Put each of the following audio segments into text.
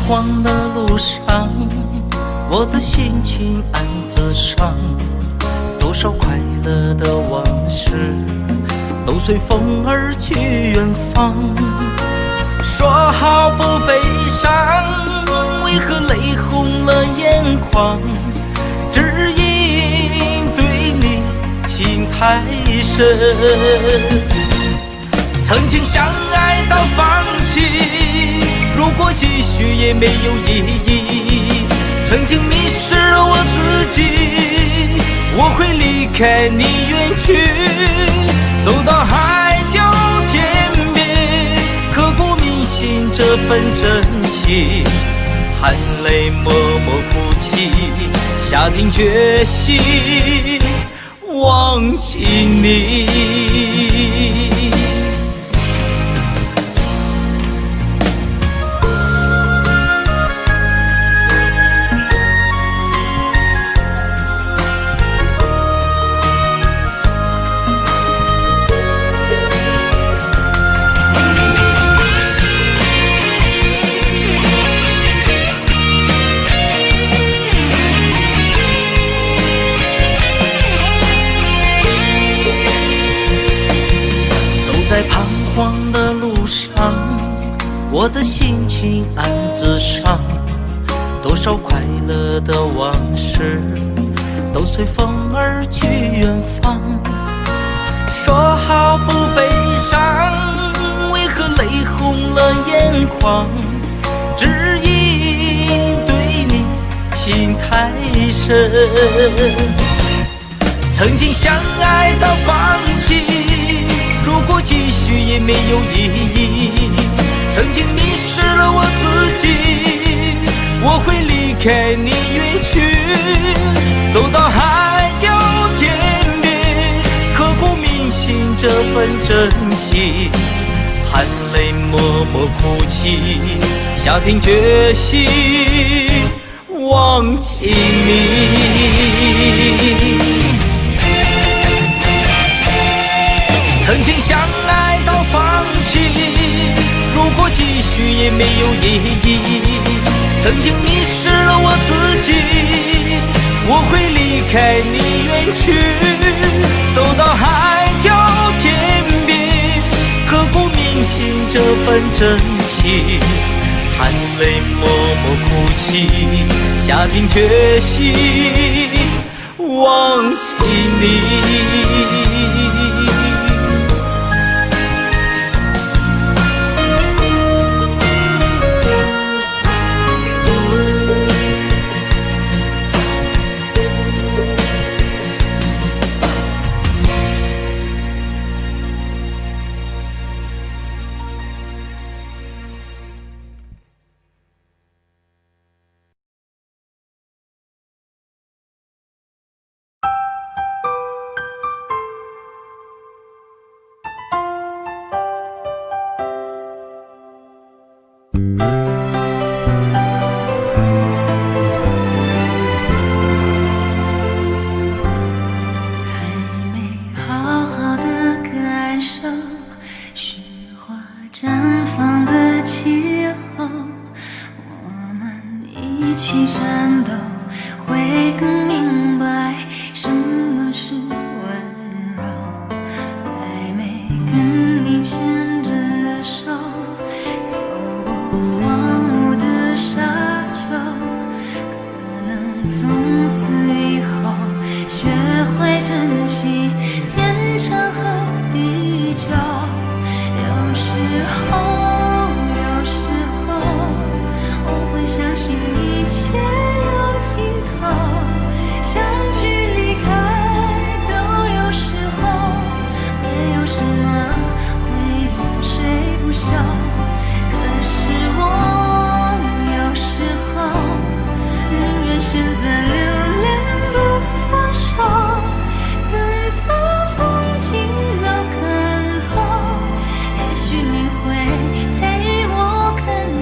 黄的路上，我的心情暗自伤。多少快乐的往事都随风而去远方。说好不悲伤，为何泪红了眼眶？只因对你情太深。曾经相爱到放弃，如果继续也没有意义。曾经迷失了我自己，我会离开你远去，走到海角天边，刻骨铭心这份真情，含泪默默哭泣，下定决心忘记你。在彷徨的路上，我的心情暗自伤。多少快乐的往事都随风而去远方。说好不悲伤，为何泪红了眼眶？只因对你情太深。曾经相爱到放弃，如果继续也没有意义。曾经迷失了我自己，我会离开你远去，走到海角天边，刻骨铭心这份真情，含泪默默哭泣，下定决心忘记你。曾经相爱到放弃，如果继续也没有意义。曾经迷失了我自己，我会离开你远去，走到海角天边，刻骨铭心这份真情，含泪默默哭泣，下定决心忘记你。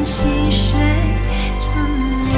细水长流。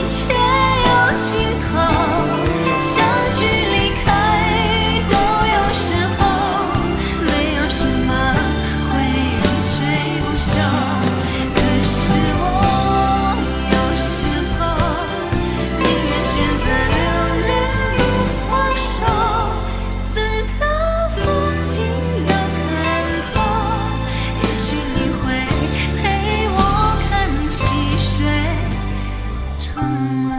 切有尽头，相聚离开都有时候，没有什么会永垂不朽。可是我有时候宁愿选择留恋与放手，等到风景的看透，也许你会陪我看细水长流。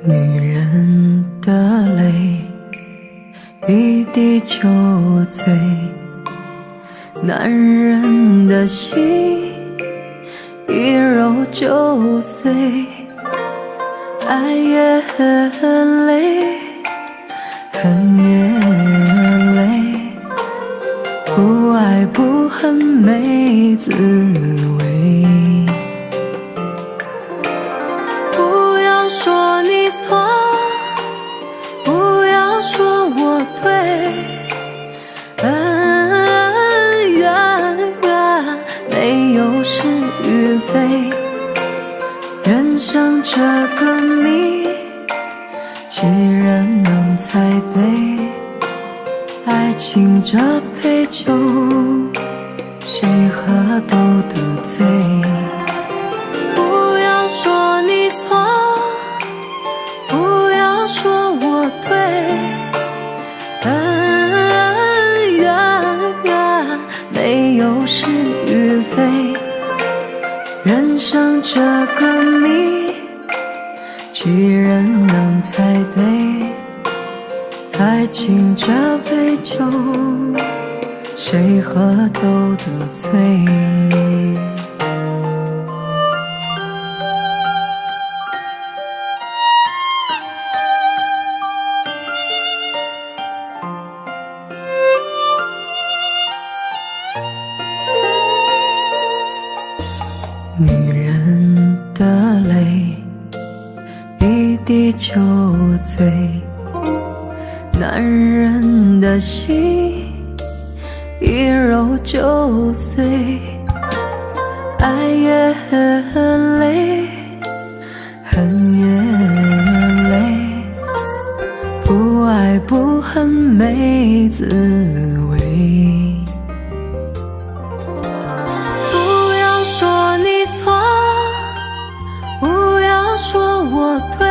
女人的泪一滴就醉，男人的心一揉就碎。爱也很累，恨也累，不爱不恨没滋味。不要说你错，不要说我对，恩怨没有是与非，人生这个谜，几人能猜对？爱情这杯酒，谁喝都得醉。不要说你错，不要说我对，恩怨没有是与非，人生这个谜，几人能猜对？爱情这杯酒，谁喝都得醉。女人的泪一滴就醉，男人的心一揉就碎。爱也很累，恨也累，不爱不恨没滋味。不要说你错，不要说我对，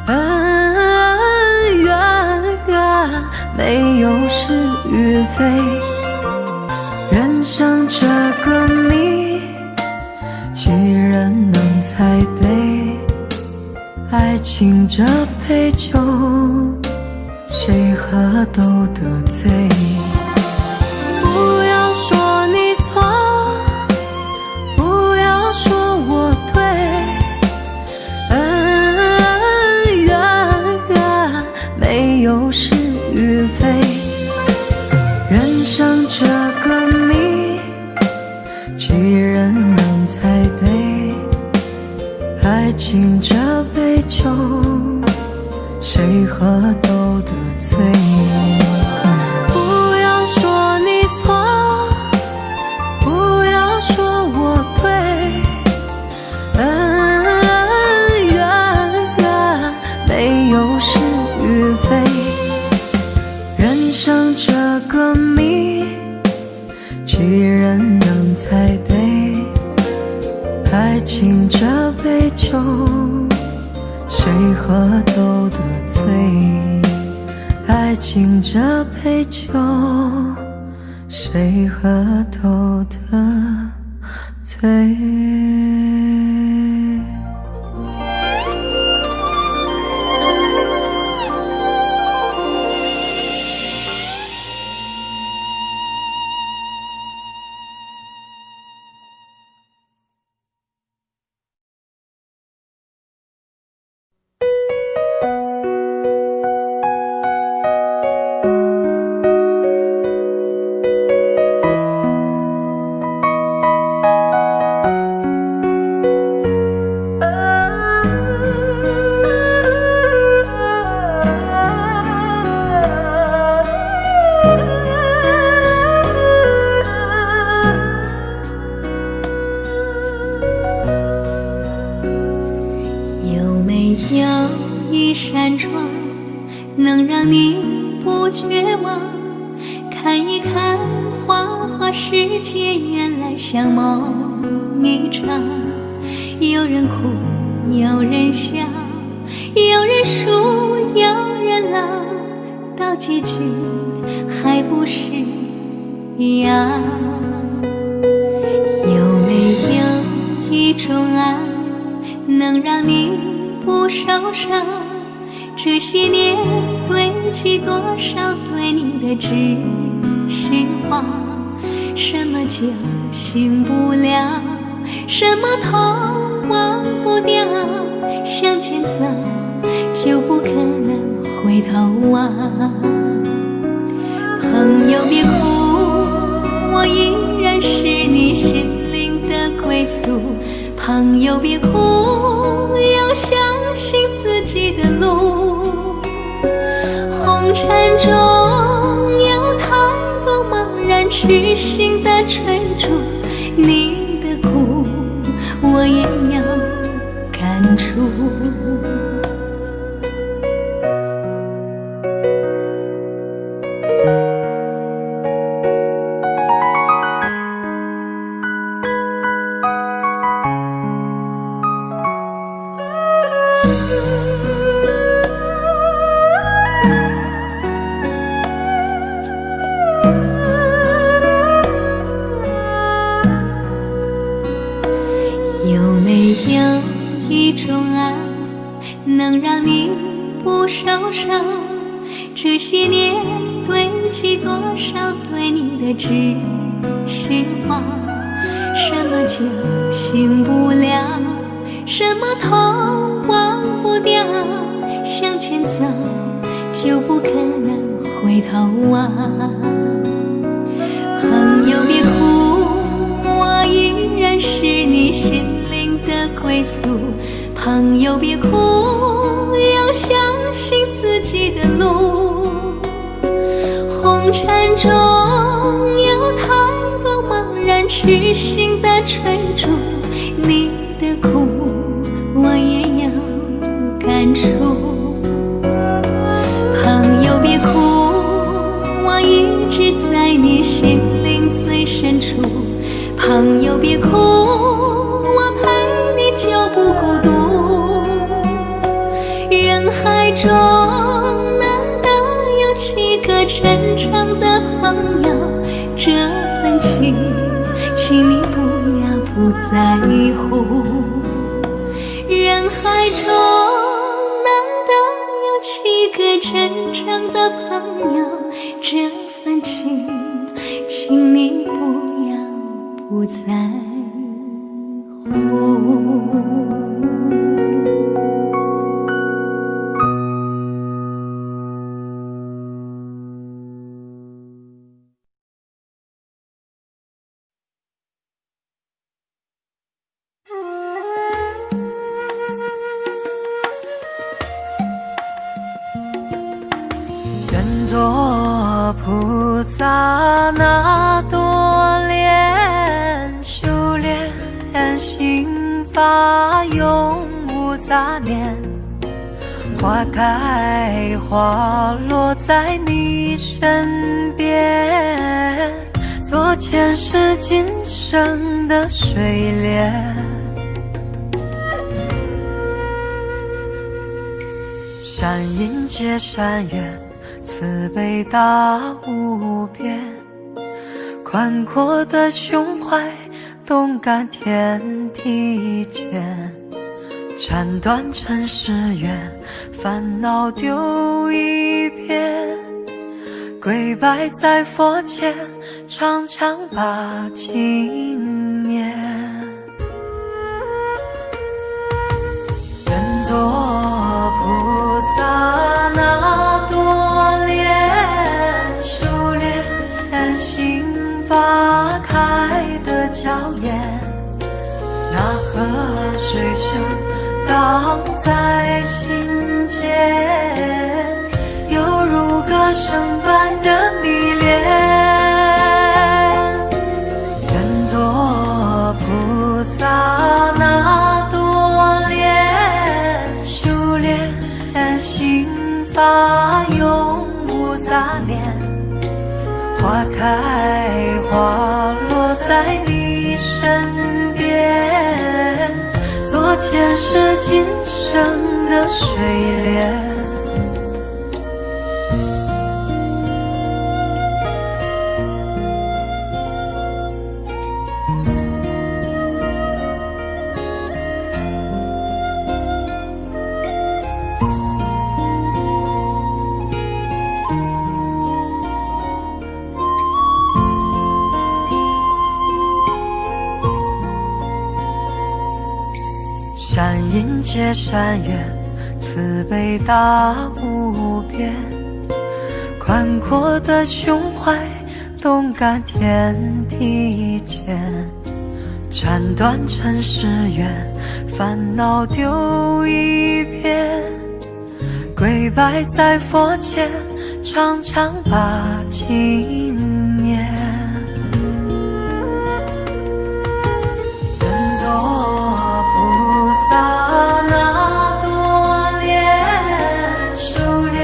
恩怨没有是与非，人生这个谜，几人能猜对？爱情这杯酒，谁喝都得醉。不要说你错，不要说我对，恩怨没有是与非，人生这个谜，几人能猜对？爱情这杯酒，谁喝都得醉。不要说你错，不要说我对，恩怨没有是与非，人生这个谜，几人能猜对？爱情这杯酒，谁喝都得醉。爱情这杯酒，谁喝都得醉。一扇窗能让你不绝望，看一看花花世界，原来像梦一场。有人哭，有人笑，有人输，有人老，到结局还不是一样。有没有一种爱能让你不受伤？这些年堆积多少对你的知心话？什么酒醒不了，什么痛忘不掉，向前走就不可能回头望。朋友别哭，我依然是你心灵的归宿。朋友别哭，要相信自己的路。红尘中有太多茫然痴心的追逐，你的苦我也有感触。有没有一种爱能让你不受伤？这些年堆积多少对你的知心话？什么酒醒不了，什么痛忘不掉，向前走就不可能回头望。朋友别哭，我依然是你心灵的归宿。朋友别哭，要相信自己的路。红尘中有太多茫然痴心的追逐，你的苦我也有感触。朋友别哭，我一直在你心灵最深处。朋友别哭，我陪你就不孤独。人海中难得有几个真正的朋友，这份情请你不要不在乎。人海中难得有几个真正的朋友，这份情请你不要不在乎。愿做菩萨那多莲，修炼心法永无杂念。花开花落在你身边，做前世今生的水莲。山阴接山岳，慈悲大无边，宽阔的胸怀，动感天地间，斩断尘世缘，烦恼丢一片，跪拜在佛前，常常把经念。愿做菩萨那多莲，修炼心法开的娇艳，那河水声荡在心间，犹如歌声般的迷恋。愿做菩萨那多莲，修炼心法永无杂念，花开花落在你身边，做前世今生的水莲。山阴接山岳，慈悲大无边，宽阔的胸怀，动感天地间，斩断尘世缘，烦恼丢一片，跪拜在佛前，常常把经念。愿做菩萨那多莲，修炼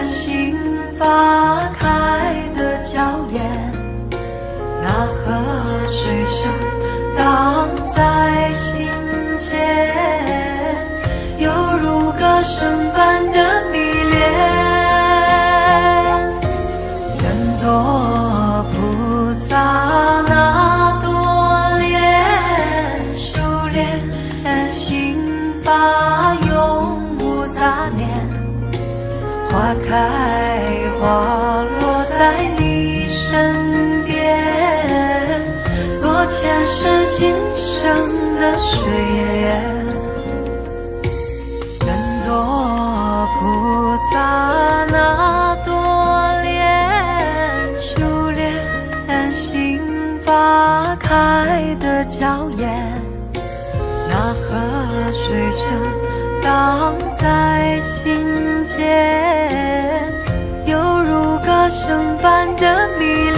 心法开的娇艳，那河水声荡在心间，犹如歌声般的迷恋。愿做菩萨那多莲，修炼心法永无杂念，花开花落在你身边，做前世今生的水莲。愿做菩萨那多莲，修炼心法开的娇艳，那河水声荡在心间，犹如歌声般的迷恋。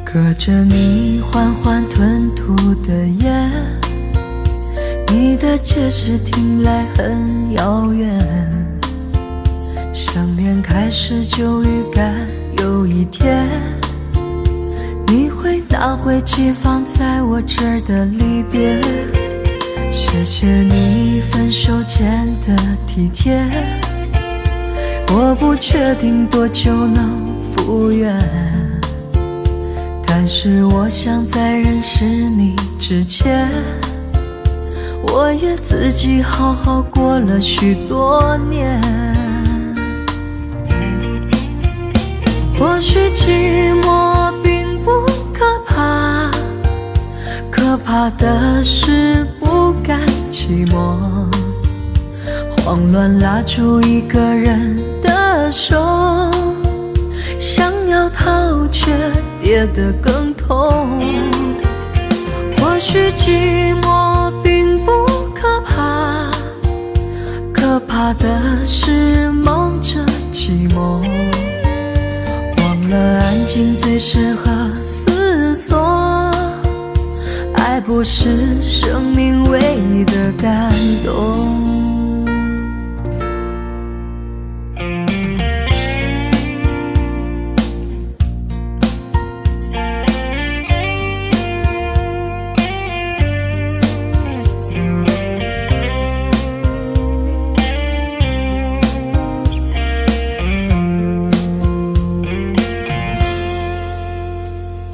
隔着你缓缓吞吐的烟，你的解释听来很遥远，想念开始就预感有一天你会拿回寄放在我这儿的离别。谢谢你分手前的体贴，我不确定多久能复原，但是我想在认识你之前，我也自己好好过了许多年。或许寂寞并不可怕，可怕的是不甘寂寞，慌乱拉住一个人的手，想要逃却跌得更痛。或许寂寞并不可怕，可怕的是忙着寂寞，忘了安静最适合思索。爱不是生命唯一的感动。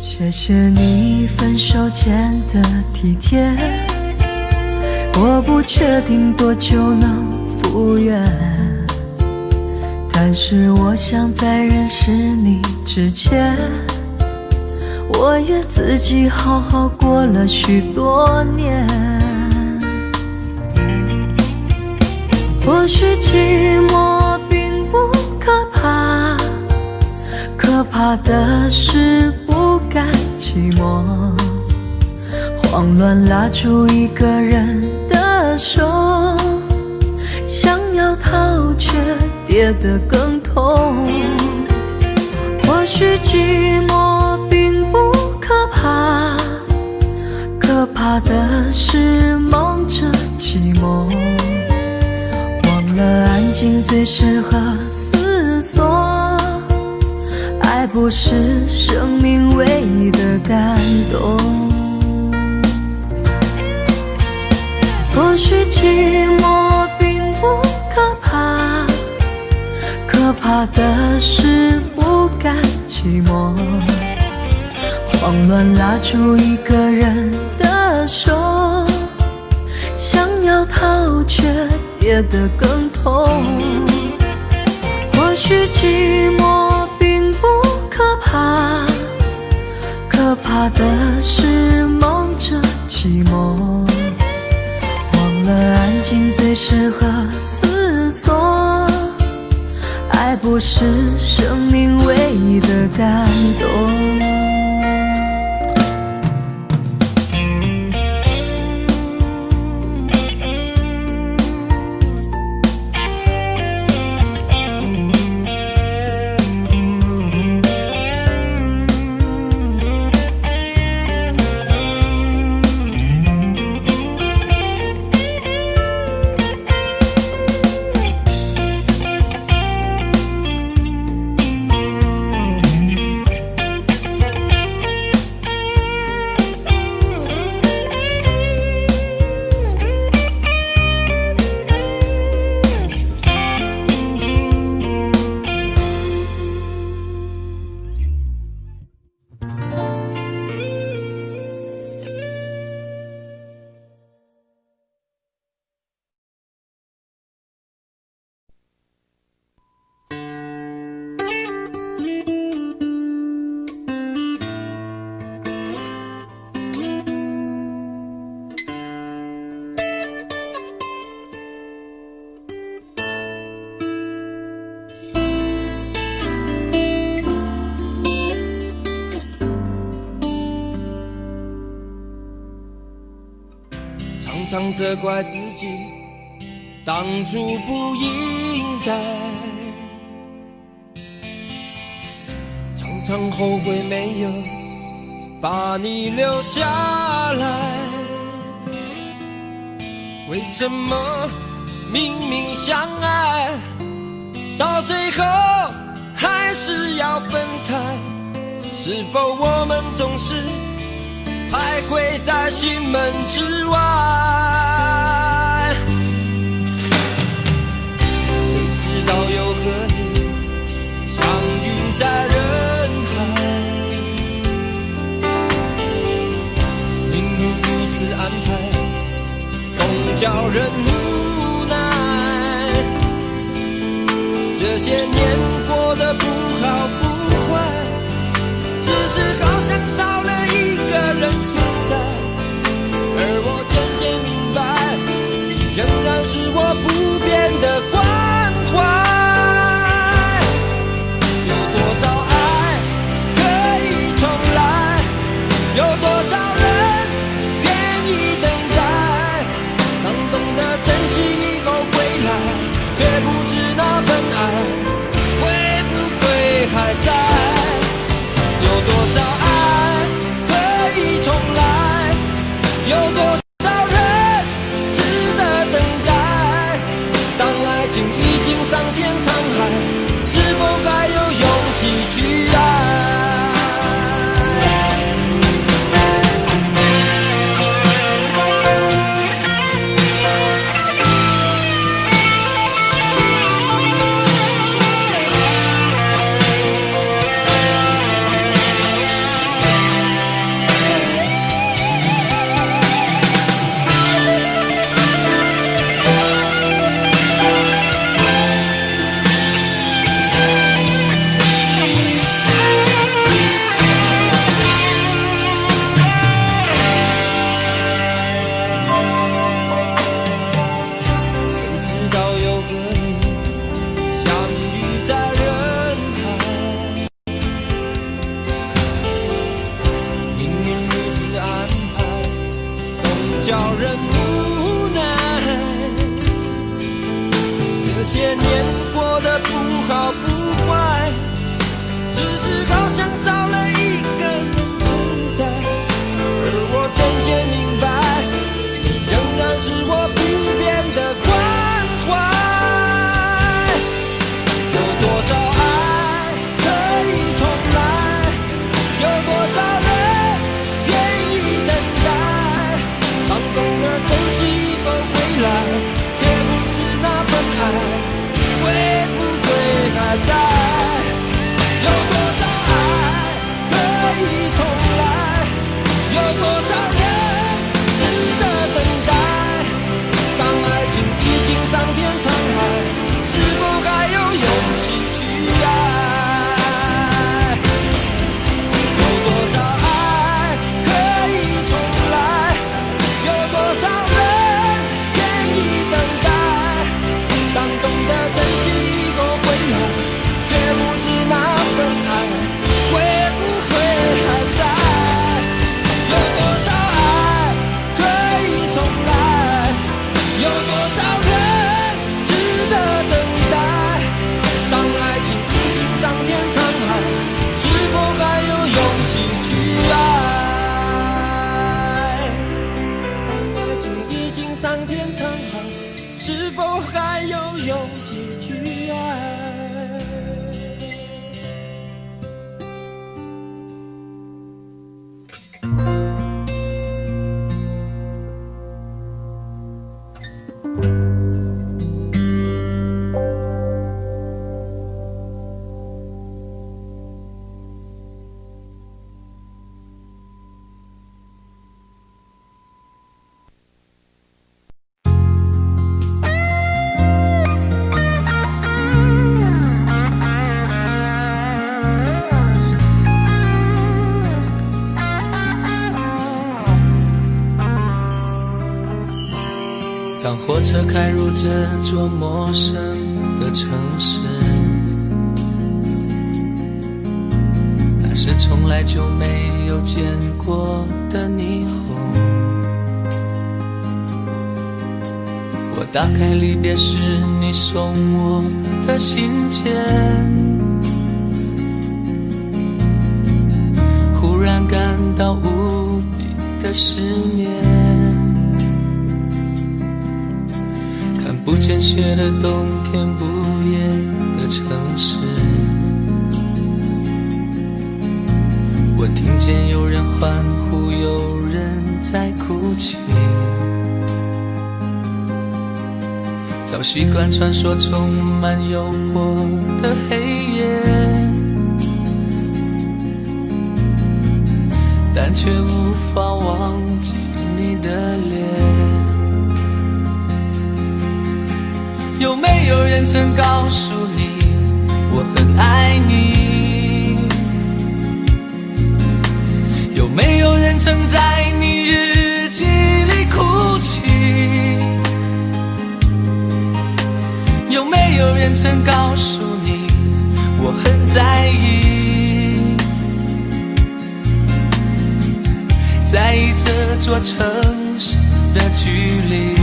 谢谢你分手前的体贴，我不确定多久能复原，但是我想在认识你之前，我也自己好好过了许多年。或许寂寞并不可怕，可怕的是不甘寂寞，慌乱拉住一个人的手，想要逃却跌得更痛。或许寂寞并不可怕，可怕的是忙着寂寞，忘了安静最适合思索。爱不是生命唯一的感动。或许寂寞并不可怕，可怕的是不甘寂寞，慌乱拉住一个人的手，想要逃却跌得更痛。或许寂寞并不可怕，可怕的是忙着寂寞，忘了安静最适合思索。爱不是生命唯一的感动。常常责怪自己当初不应该，常常后悔没有把你留下来。为什么明明相爱，到最后还是要分开？是否我们总是徘徊在心门之外？谁知道又和你相遇在人海，命运如此安排，总叫人无奈。这些年过得不好不坏，只是好像少了一个人存在。而我渐渐明白，你仍然是我不变的关怀。有多少爱可以重来？有多少人愿意等待？当懂得珍惜以后回来，却不知那份爱会不会还在？有多少爱可以重来？有多少人值得等待？当爱情已经桑田沧海，是否还有勇气去爱？叫人无奈，这些年过得不好不坏，只是好像少了一个人存在。而我渐渐明白，你仍然是我不变的关怀。有多少爱可以重来？有多少人愿意等待？当懂得珍惜以后回来，却不知那份爱会不会还在？有多少爱可以重来？有多少人值得等待？当爱情已经桑田沧海，是否还有勇气去爱？有多少爱可以重来？有多少人愿意等待？当懂得珍惜以后回来，却不知那份爱会不会还在？有多少爱可以重来？有多少人值得等待？当爱情已经桑田沧海，是否还有勇气去爱？当爱情已经桑田沧海，是否还有勇气去爱？当火车开入这座陌生的城市，那是从来就没有见过的霓虹。我打开离别时你送我的信件，忽然感到无比的失眠。看不见雪的冬天，不夜的城市，我听见有人欢呼，有人在哭泣。早习惯穿梭充满诱惑的黑夜，但却无法忘记你的脸。没有人曾告诉你我很爱你？有没有人曾在你日记里哭泣？有没有人曾告诉你我很在意？在意这座城市的距离。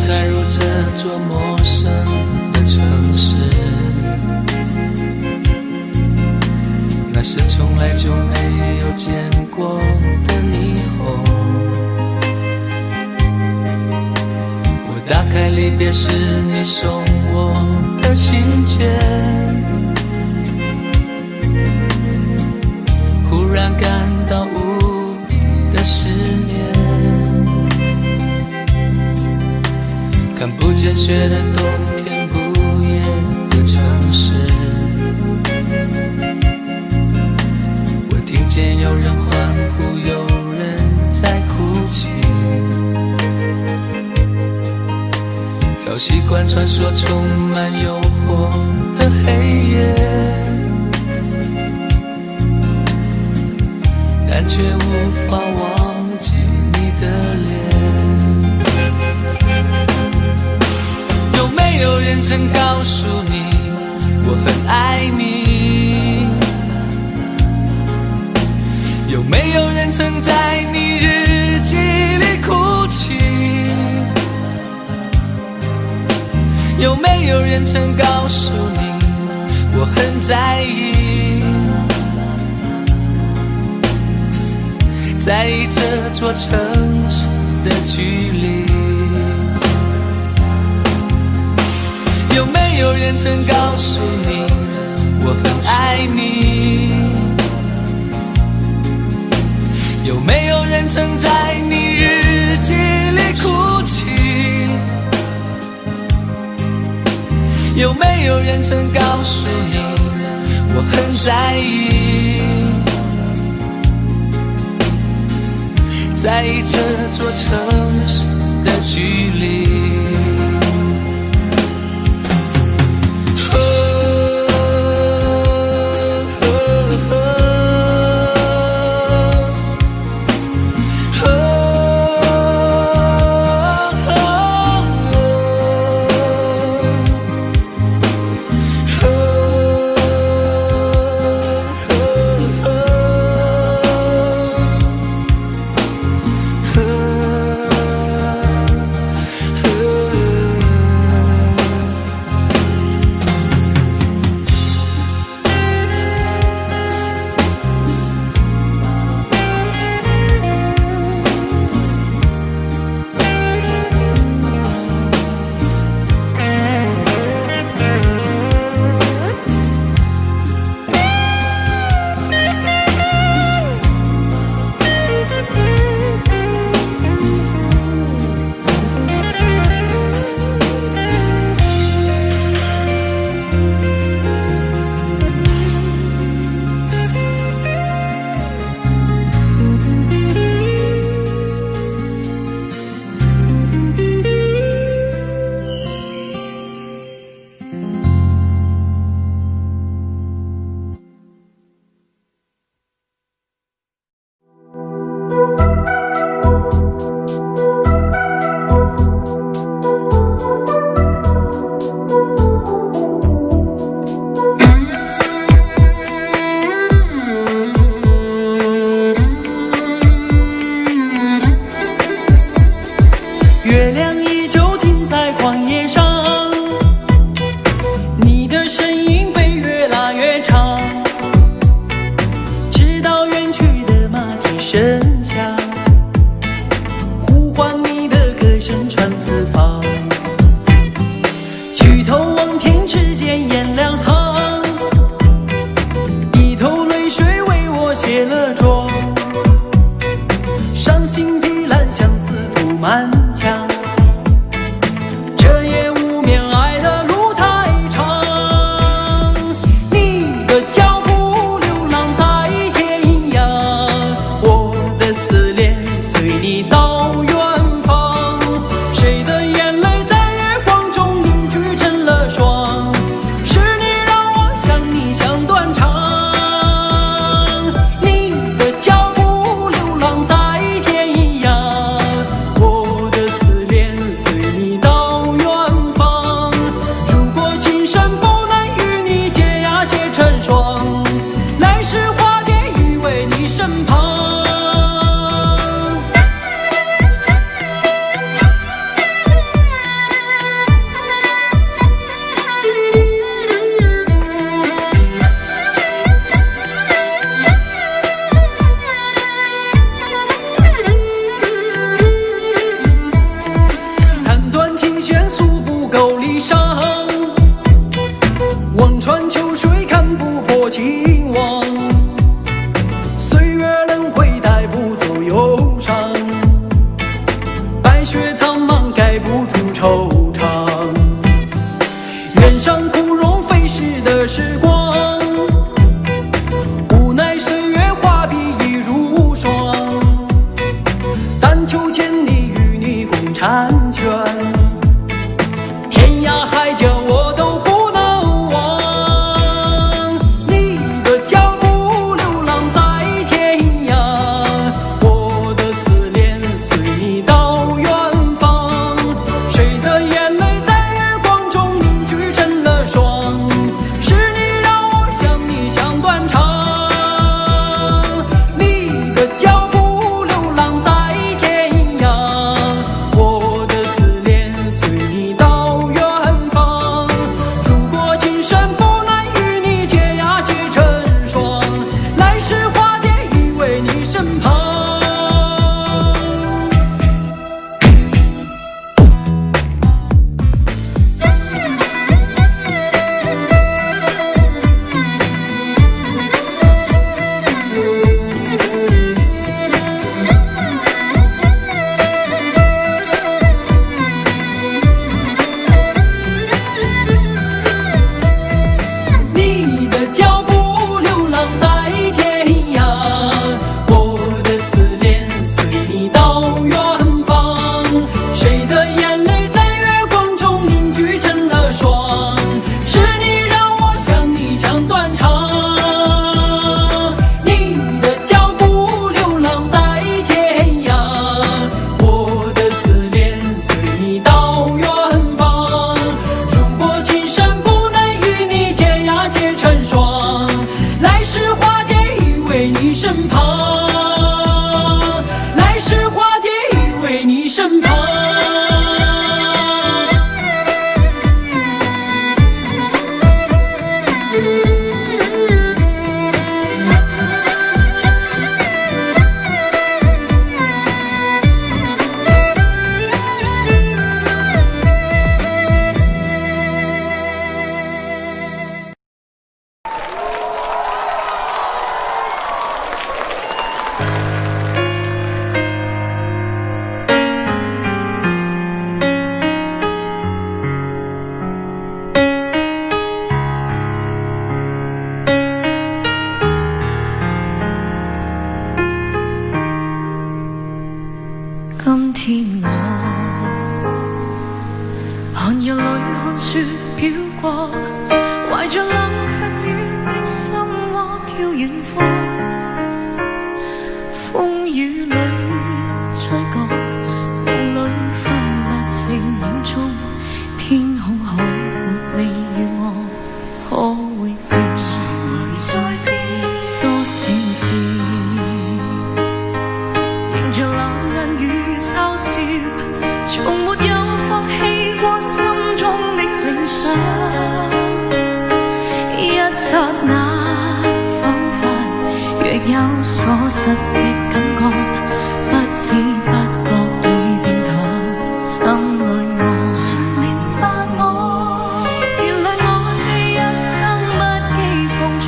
开入这座陌生的城市，那是从来就没有见过的霓虹。我打开离别时你送我的信件，忽然感到无比的思念。看不见雪的冬天，不夜的城市，我听见有人欢呼，有人在哭泣。早习惯穿梭充满诱惑的黑夜，但却无法忘记你的脸。有没有人曾告诉你我很爱你？有没有人曾在你日记里哭泣？有没有人曾告诉你我很在意？在意这座城市的距离。有没有人曾告诉你我很爱你？有没有人曾在你日记里哭泣？有没有人曾告诉你我很在意？在意这座城市的距离。满腔。这夜无眠，爱的路太长，你的脚步流浪在天涯，我的思念随你到远方。谁的眼泪在月光中凝聚成了霜？是你让我想你想断肠。你的脚步流浪在天涯，我的思念随你到远方。如果今生不能与你结呀结成双，来世化蝶依偎你身旁。弹断琴弦诉不够离殇，望穿秋水看不破情网。岁月轮回带不走忧伤，白雪苍茫盖不住惆怅。原上枯荣飞逝的时光，无奈岁月画笔已如霜。但求千里与你共婵娟，天涯海角我都不能忘。你的脚步流浪在天涯，我的思念随你到远方。谁的眼泪在月光中凝聚成了霜？是你让我想你想断肠。你的脚步流浪在天涯，我的思念随你到远方。如果今生不能与你结呀结成双，来世化蝶依偎你身旁。你的脚步流浪在天涯，我的思念随你到远方。谁的眼泪在月光中凝聚成了霜？是你让我想你想断肠。你的脚步流浪在天涯，我的思念随你到远方。如果今生不能与你结呀结成双，来世化蝶依偎你身旁。来世化蝶依偎你身旁。今天我寒夜里看雪飘過，懷着冷卻了的心窩飄遠方。風雨裏吹過，霧裏分不清影蹤。天空海闊，你與我可會變？誰在變？多少次迎着冷眼與嘲笑，從沒有放棄過心中的理想。一剎那彷彿若有所失的感覺，不知不覺已變淡心裏我。誰明白我？原來我這一生不羈放縱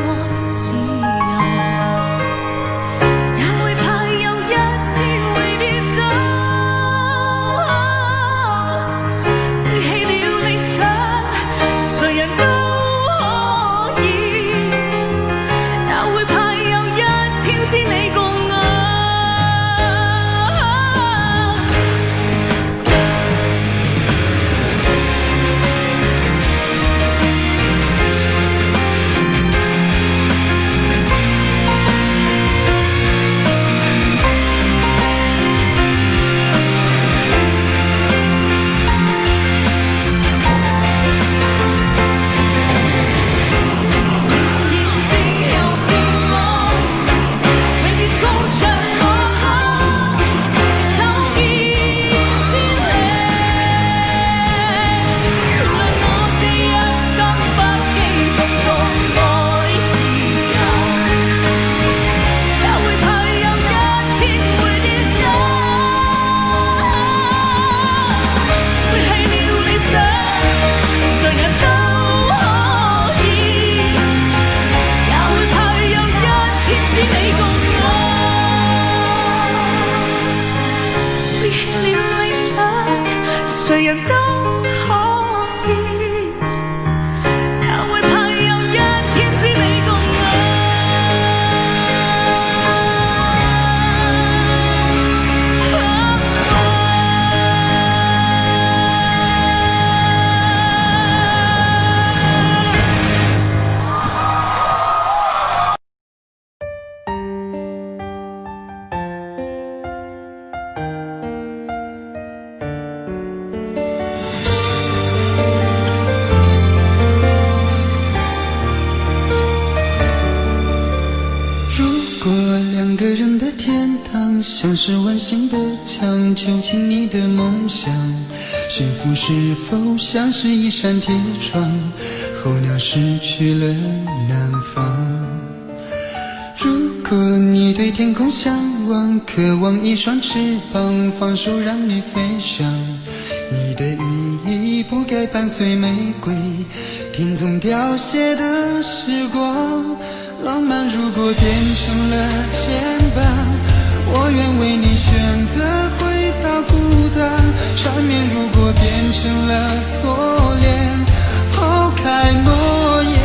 愛自由，也會怕有一天會跌倒。两个人的天堂，像是温馨的墙，囚禁你的梦想。幸福是否像是一扇铁窗，候鸟失去了南方。如果你对天空向往，渴望一双翅膀，放手让你飞翔。你的羽翼不该伴随玫瑰，听从凋谢的时光。浪漫如果变成了牵绊，我愿为你选择回到孤单。缠绵如果变成了锁链，抛开诺言。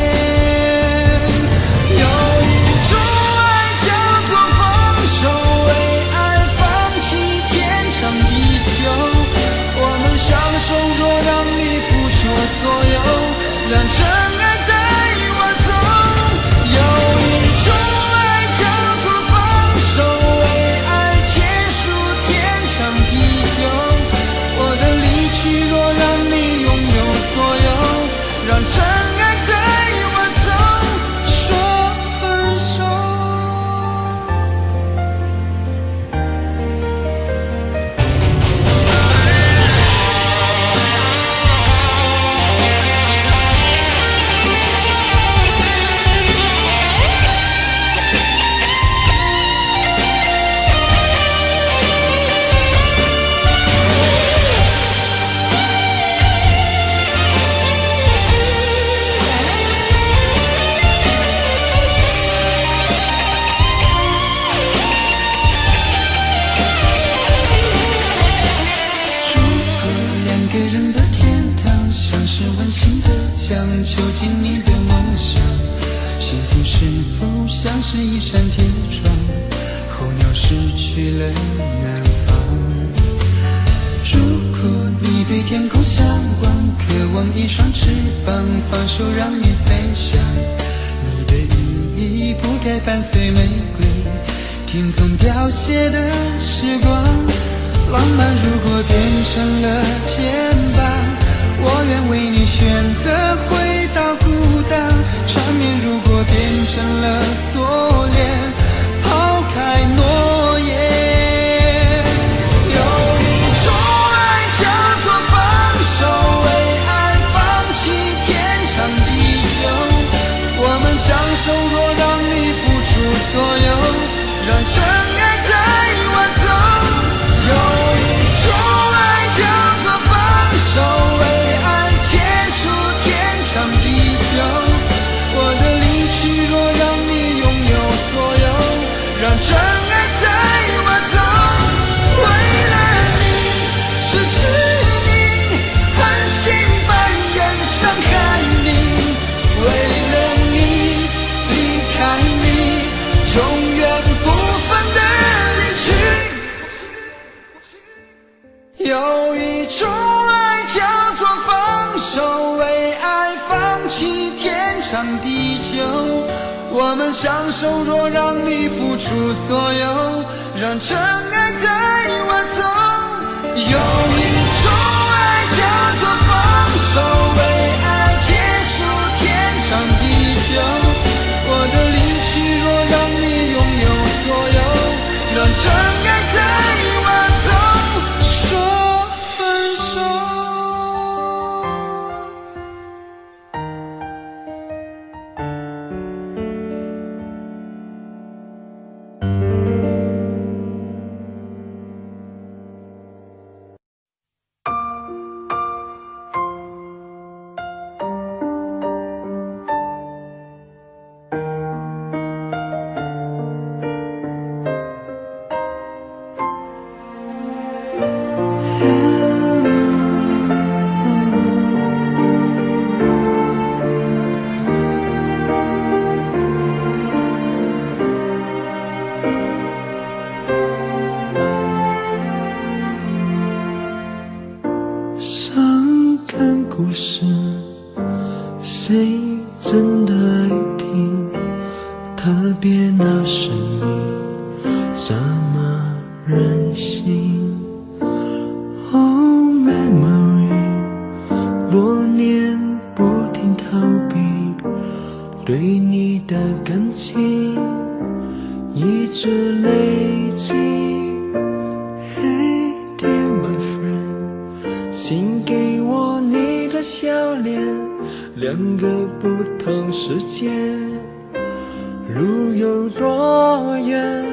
有一种爱叫做放手，为爱放弃天长地久。我们相守，若让你付出所有，让尘埃带我走。有一种爱叫做放手，为爱结束天长地久。我的离去，若让你拥有所有，让尘埃带我走，说分手。囚禁你的梦想，幸福是否像是一扇铁窗，候鸟失去了南方。如果你对天空向往，渴望一双翅膀，放手让你飞翔。你的羽翼不该伴随玫瑰，听从凋谢的时光。浪漫如果变成了牵绊，我愿为你选择回到孤单。缠绵如果变成了锁链，抛开诺言。有一种爱叫做放手，为爱放弃天长地久。我们相守，若让你付出所有，让尘埃带我走。有一种爱叫做放手，为爱结束天长地久。我的离去，若让你拥有所有，让尘埃带我走。为了你，失去你，狠心扮演伤害你。为了你，离开你，永远不分的离去。有一种爱叫做放手，为爱放弃天长地久。我们相守，若让你付出所有，让尘埃带我走。有一种爱叫做放手，为爱结束天长地久。我的离去，若让你拥有所有，让尘埃带我走，说分手。伤感故事，谁真的爱听？特别那是你，这么任性。Oh memory， 多年不停逃避，对你的感情一直累积。Hey dear my friend， 请给我你的笑脸，两个不同世界，路有多远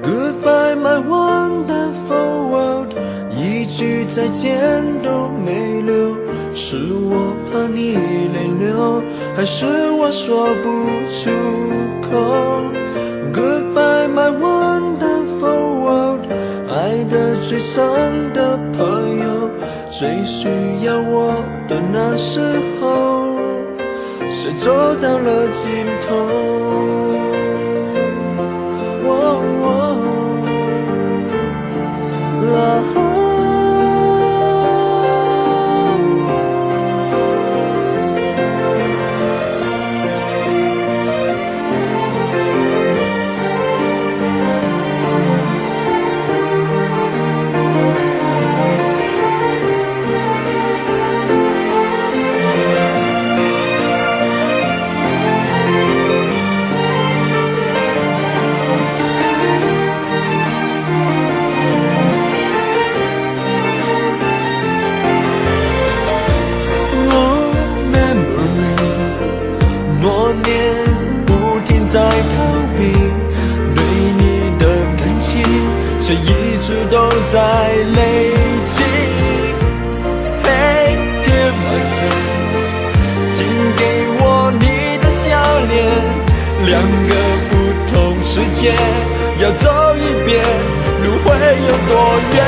？Goodbye my wonderful world， 一句再见都没留，是我怕你泪流，还是我说不出口 ？Goodbye my wonderful world， 爱得最深的朋友，最需要我的那时候，谁走到了尽头？在逃避对你的感情，却一直都在累积。Hey dear my friend， 请给我你的笑脸，两个不同世界，要走一遍，路会有多远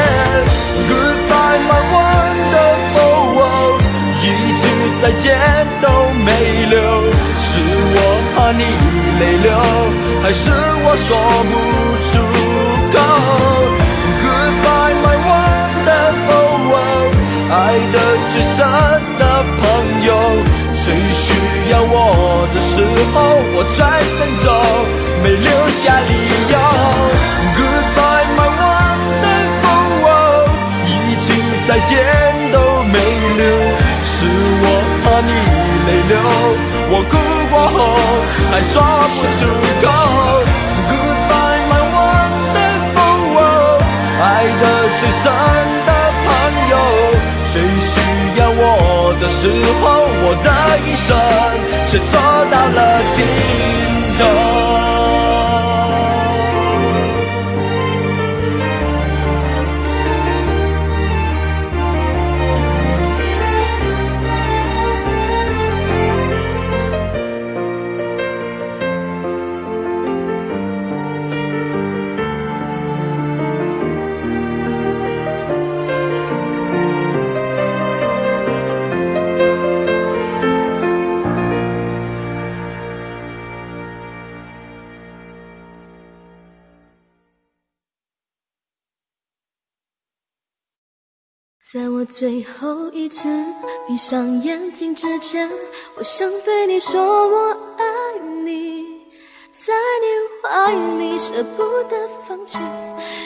？Goodbye my wonderful world， 一句再见都没留，是我怕你泪流，还是我说不出口 ？Goodbye my wonderful world， 爱得最深的朋友，最需要我的时候，我转身走，没留下理由。Goodbye my wonderful world， 一句再见都没留，是我怕你泪流。我哭过后还说不出口 Goodbye my wonderful world， 爱得最深的朋友，最需要我的时候，我的一生却走到了尽头。在我最后一次闭上眼睛之前，我想对你说我爱你，在你怀里舍不得放弃，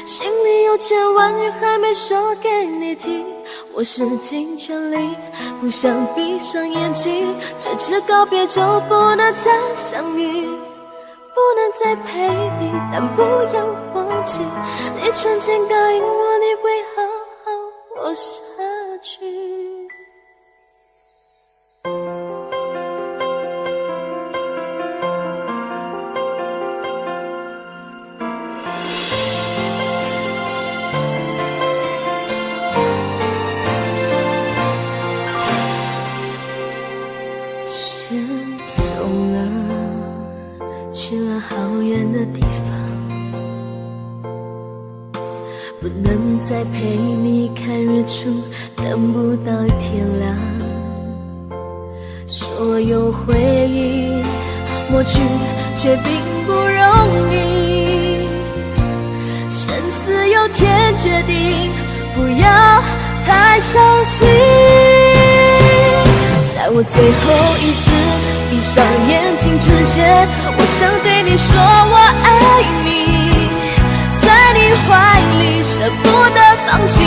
心里有千万语还没说给你听，我使尽全力不想闭上眼睛，这次告别就不能再相遇，不能再陪你，但不要忘记你曾经答应我你会好好活下去。先走了，去了好远的地方，不能再陪你看日出，等不到天亮。所有回忆抹去，却并不容易。生死有天决定，不要太伤心。在我最后一次闭上眼睛之前，我想对你说我爱你，在你怀里舍不得放弃，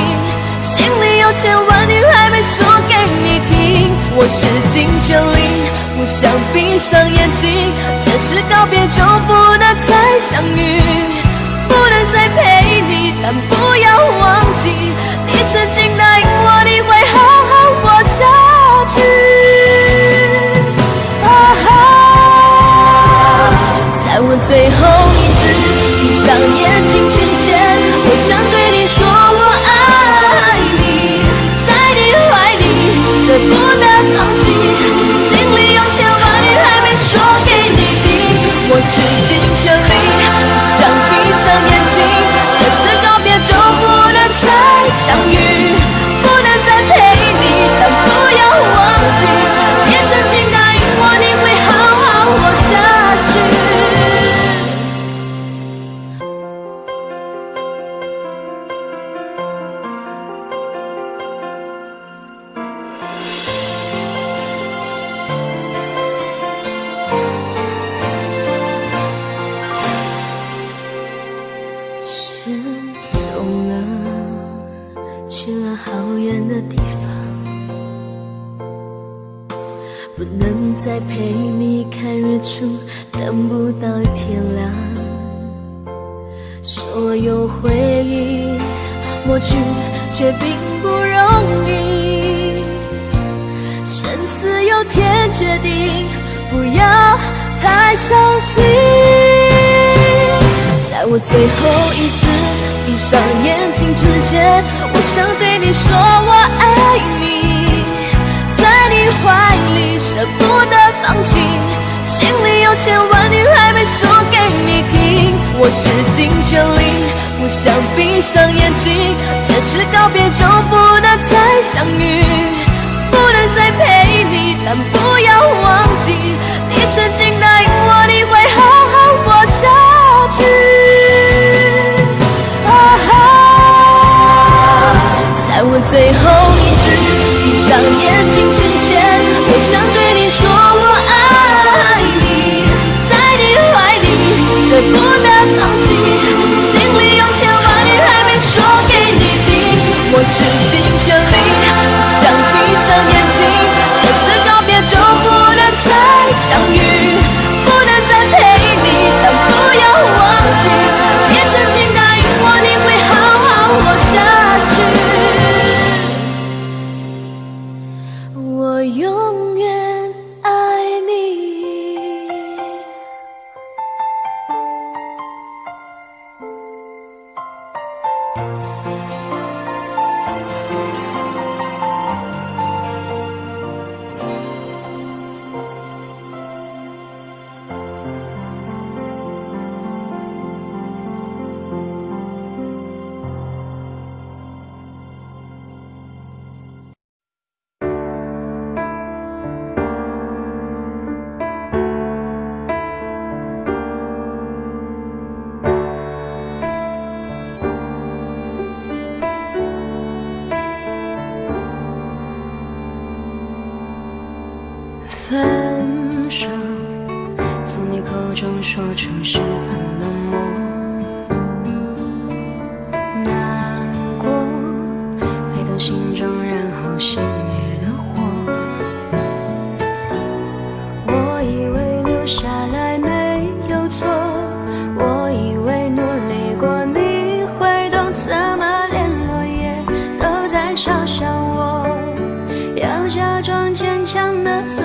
心里有千万语还没说给你听，我使尽全力不想闭上眼睛，这次告别就不能再相遇，曾经答应我你会好好过下去。在我最后一次闭上眼睛之前，我想对你说我爱你，在你怀里舍不得放弃，心里有千万语还没说给你听。我使尽全力，想闭上眼睛，这次告别就不能再相遇，不能再陪你，但不要忘记，也曾经答应我你会好好活下去。是走了，去了好远的地方，不能再陪你看日出，等不到天亮。所有回忆抹去，却并不容易。生死有天决定，不要太伤心。在我最后一次闭上眼睛之前，我想对你说我爱你，在你怀里舍不得放弃，心里有千万语还没说给你听。我使尽全力，不想闭上眼睛，这次告别就不能再相遇，不能再陪你，但不要忘记，你曾经答应我你会好好过下去。在我最后一次闭上眼睛之前，我想对你说我爱你，在你怀里舍不得放弃，心里有千万语还没说给你听。我使尽全力，想闭上眼睛，这次告别就不能再相遇，不能再陪你，但不要忘记，也曾经答应我你会好好活下去。我永远爱你。分手，从你口中说出十分冷漠，难过沸腾心中，然后熄灭的火。我以为留下来没有错，我以为努力过你会懂，怎么连落叶都在嘲笑我，要假装坚强的走。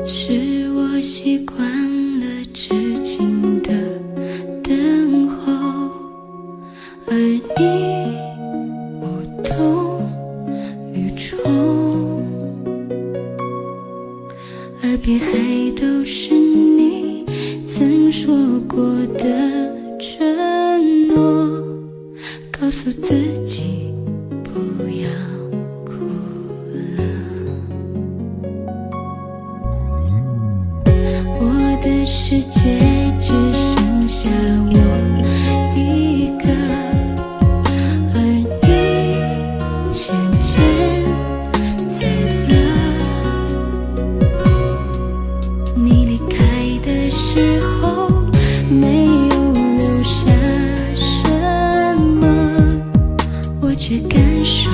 是我习惯了痴情的等候，而你无动于衷，耳边还都是你曾说过的承诺，告诉自己不要哭了。我的世界只剩下我一个，而你渐渐走了。你离开的时候没有留下什么，我却感受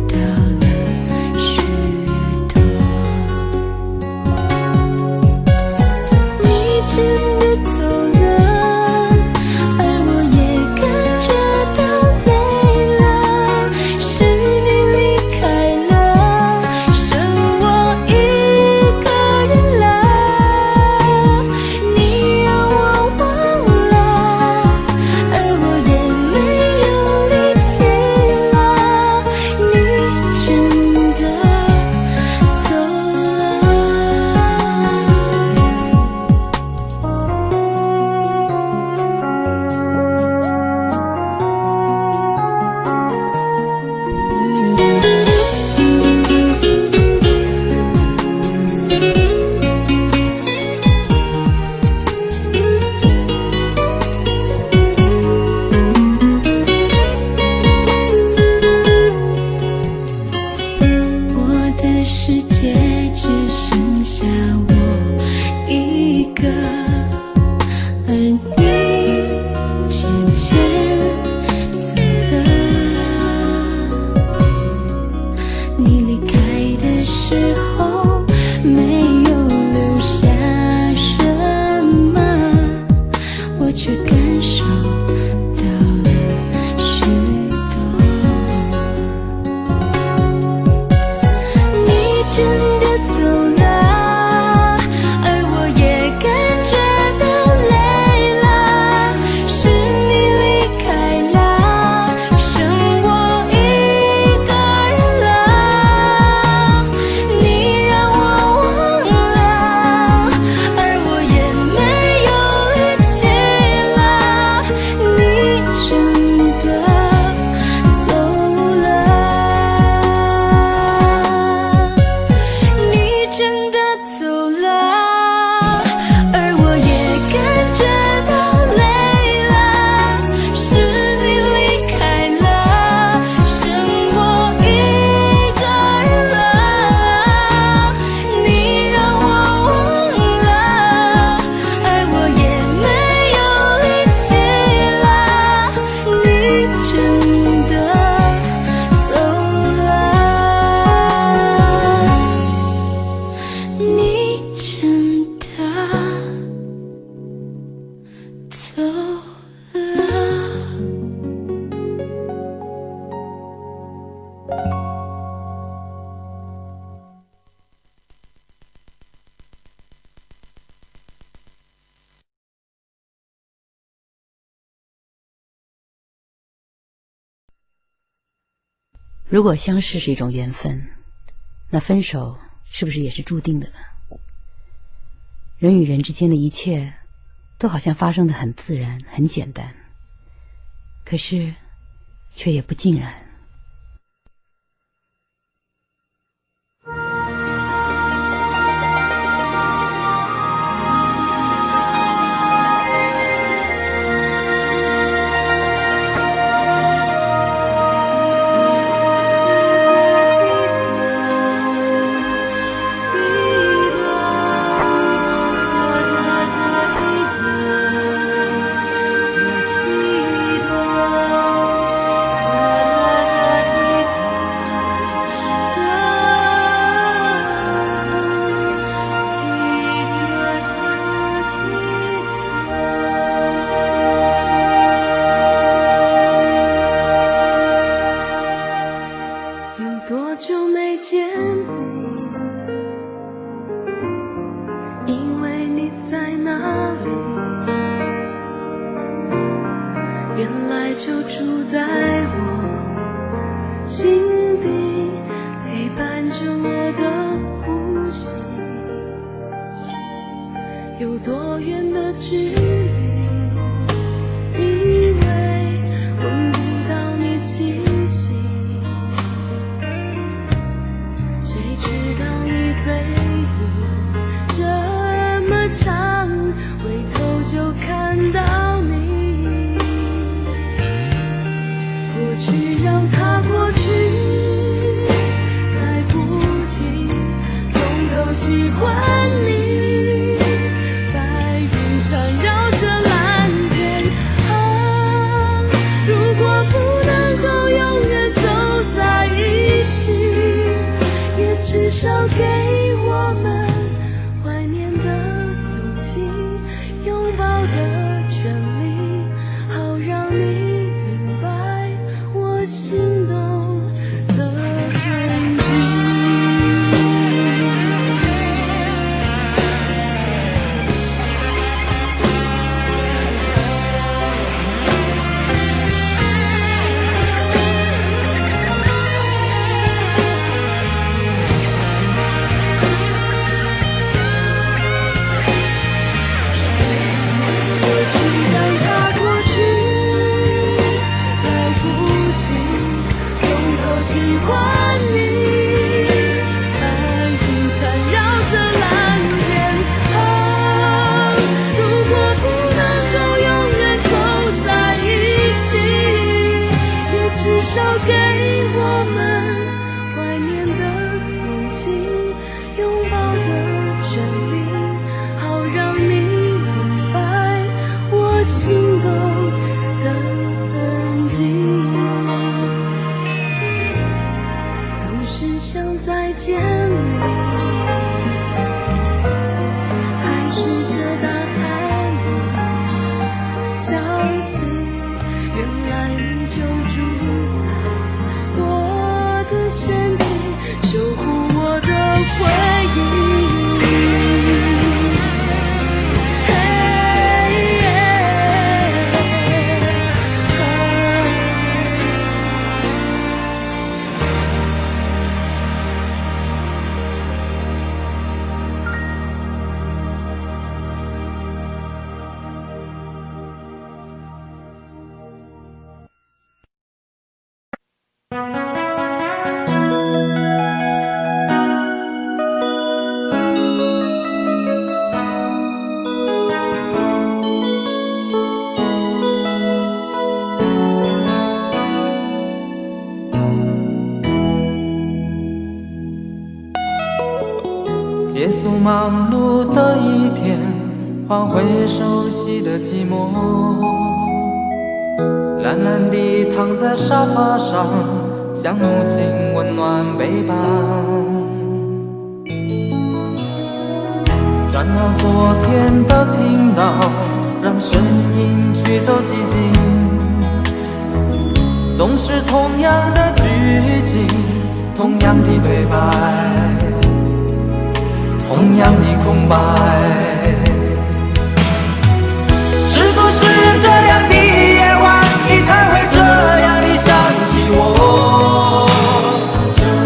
到了许多。你真的走了，而我也感觉到累了，是你离开了，剩我一个人了。你让我忘了，而我也没有力气了，你真的走了。我的世界只剩下我一个，而你渐渐走了。你离开的时候没有留下什么，我却感受到了许多。你真的走了，而我也感觉到累了，是你离开了，剩我一个人了。你让我忘了，而我也没有力气了，你真的走了。你真的走了，而我也感觉到累了，是你离开了，剩我一个人了。你让我忘了，而我也没有力气了，你真的走了。你真的走了。如果相识是一种缘分，那分手是不是也是注定的呢？人与人之间的一切都好像发生得很自然很简单，可是却也不尽然。啦就住在我心底，陪伴着我的呼吸。有多远的距离，以为闻不到你气息，谁知道你背影这么长，回头就看到你。过去让它过去，来不及从头喜欢你。白云缠绕着蓝天啊，如果不能够永远走在一起，也至少给我们怀念的勇气，拥抱的权利，好让你明白我心动的痕迹。过去让它过去，来不及从头喜欢你。白云缠绕着蓝天啊，如果不能够永远走在一起，也至少给我们怀念的勇气，拥抱的权利，好让你明白我心动的痕迹。总是想再见你，还试着打开你消息，原来你就住在我的身体，守护我的回忆。结束忙碌的一天，换回熟悉的寂寞，懒懒地躺在沙发上，像母亲温暖背包。转到昨天的频道，让声音驱走寂静，总是同样的剧情，同样的对白，同样的空白。是不是这样的夜晚，你才会这样地想起我？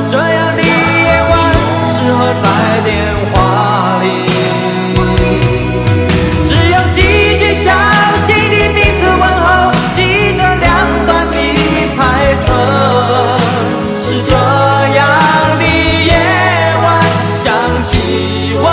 这样的夜晚适合在电话里，只有几句详细的彼此问候，记着两端的猜测。是这样的夜晚，想起我。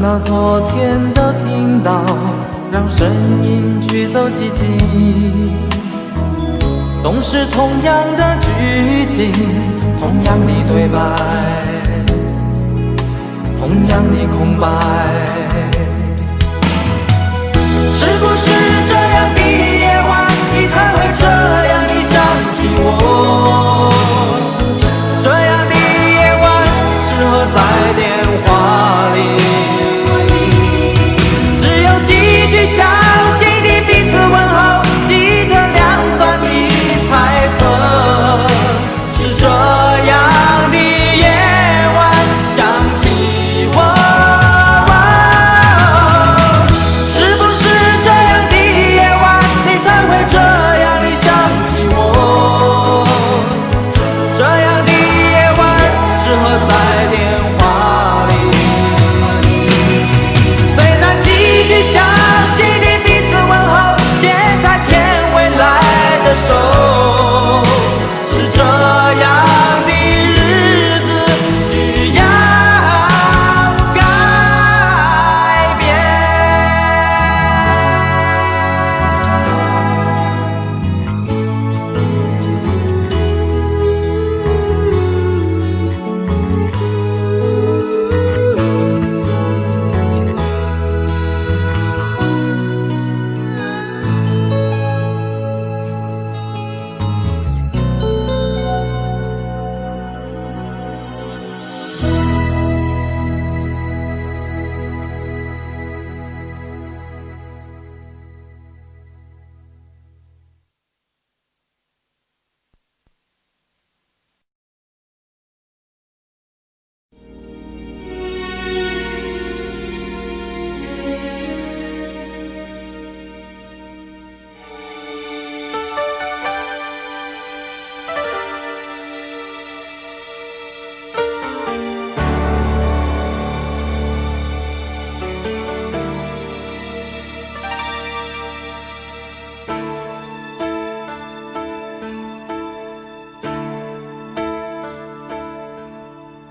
到昨天的频道，让声音驱走寂静。总是同样的剧情，同样的对白，同样的空白。是不是这样的夜晚，你才会这样的想起我？这样的夜晚适合在电话里，只有几句相信的彼此问候，记着两端的猜测。是这样的夜晚想起我。是这样的日子需要改变。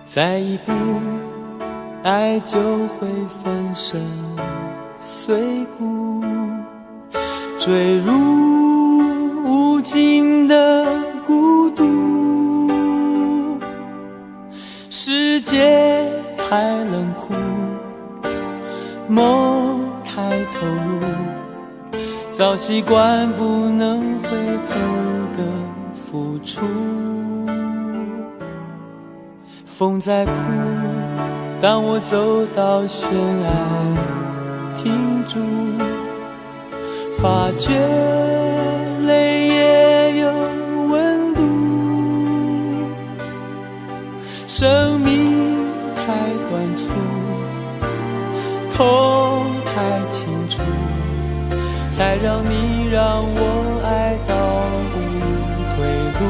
再一步，爱就会粉身碎骨，坠入无尽的孤独。世界太冷酷，梦太投入，早习惯不能回头的付出。风在哭，当我走到悬崖停住，发觉泪也有温度。生命太短促，痛太清楚，才让你让我爱到无退路。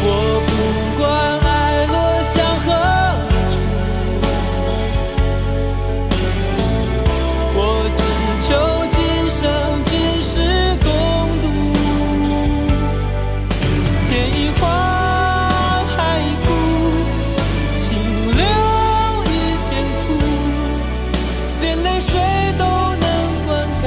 我不管爱落向何处，我只求今生今世共度。天一荒，海一枯，清流一片土，连泪水都能灌溉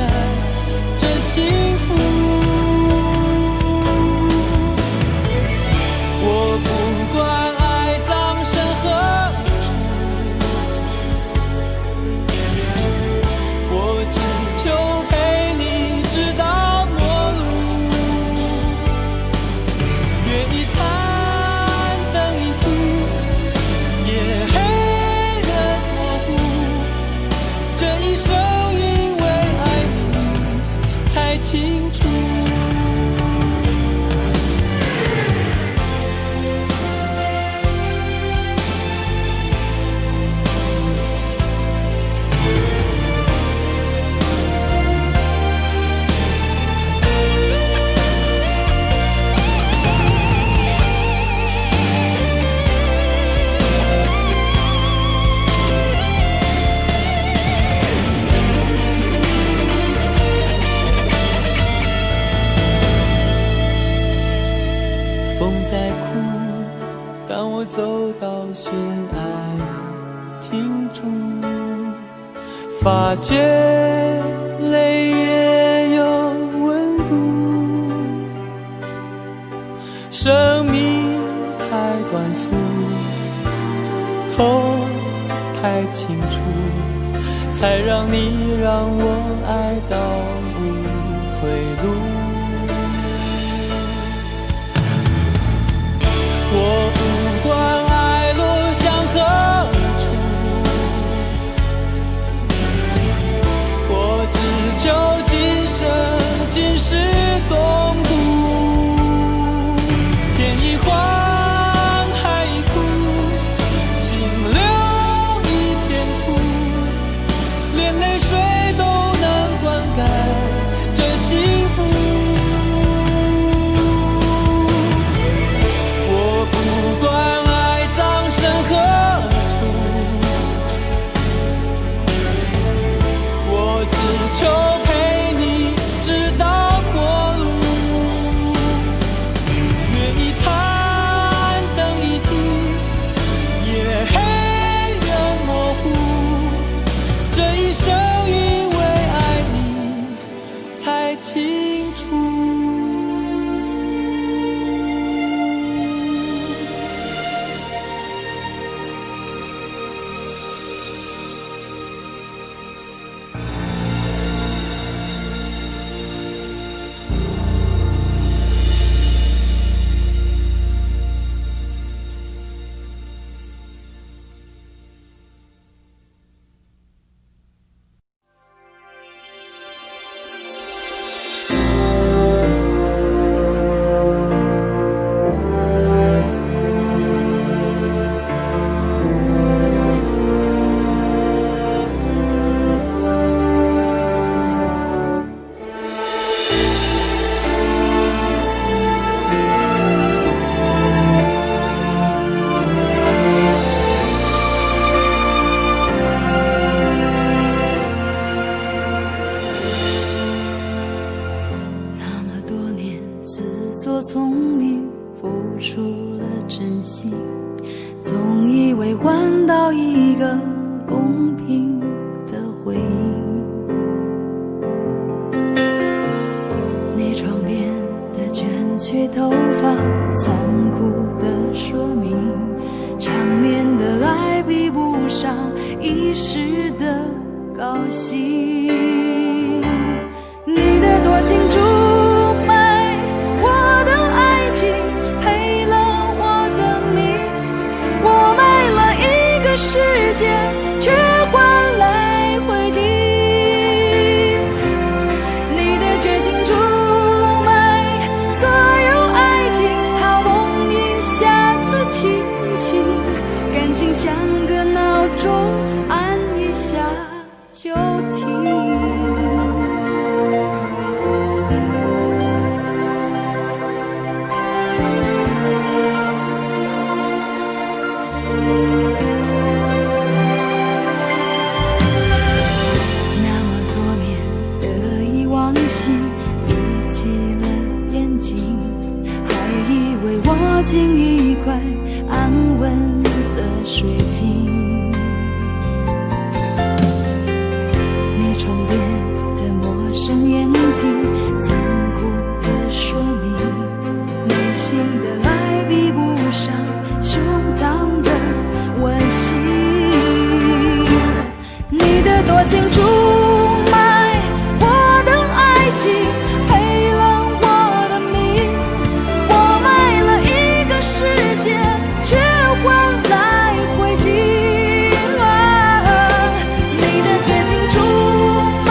发觉泪也有温度，生命太短促，痛太清楚，才让你让我爱到无退路。我不管爱落向何处，我只求今生今世共度。天一荒，海一枯，心留一片土，连泪水都能灌溉这幸福。我不管爱葬身何处，我只求陪你直到过路。月一残，灯一尽，夜黑人模糊，这一生因为爱你才清楚。那么多年自作聪明，付出了真心，总以为换到一个公平的回应。你床边的卷曲头发，残酷的说明，长年的爱比不上一时的高兴。你的多情出卖我的爱情，赔了我的命，我卖了一个世界，却换来灰烬。你的绝情出卖所有爱情，好梦一下子清醒，感情像个闹钟，按一下就停。握紧一块安稳的水晶，你床边的陌生眼睛，残酷的说明，内心的爱比不上胸膛的温馨。你的多情出卖我的爱情，赔了我的命，我卖了一个世界，却换来灰烬。你的绝情出卖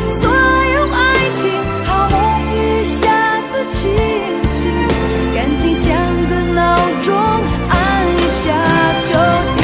所有爱情，好梦一下子清醒，感情像个闹钟，按下就停。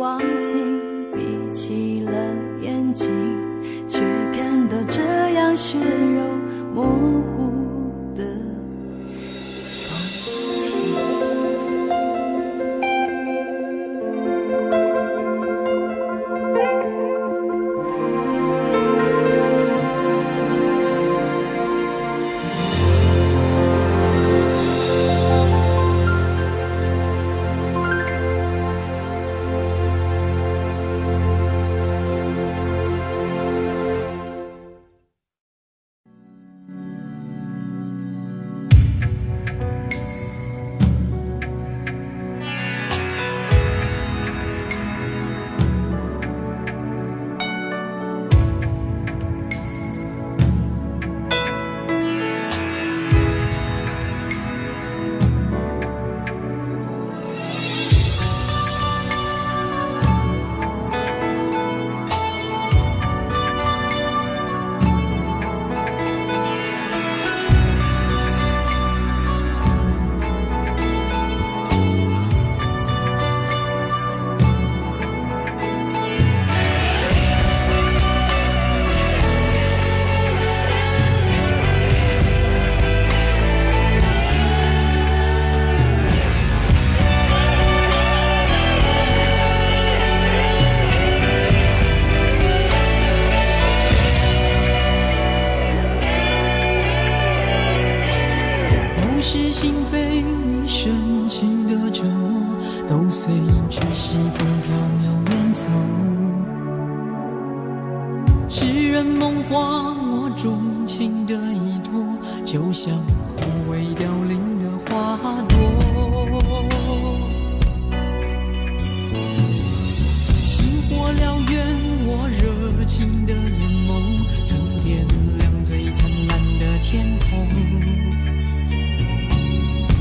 往心，闭起了眼睛，却看到这样血肉模糊的风景。是心扉，你深情的沉默，都随着西风飘渺远走。诗人梦话，我钟情的依托，就像枯萎凋零的花朵。星火燎原，我热情的眼眸，曾点亮最灿烂的天空。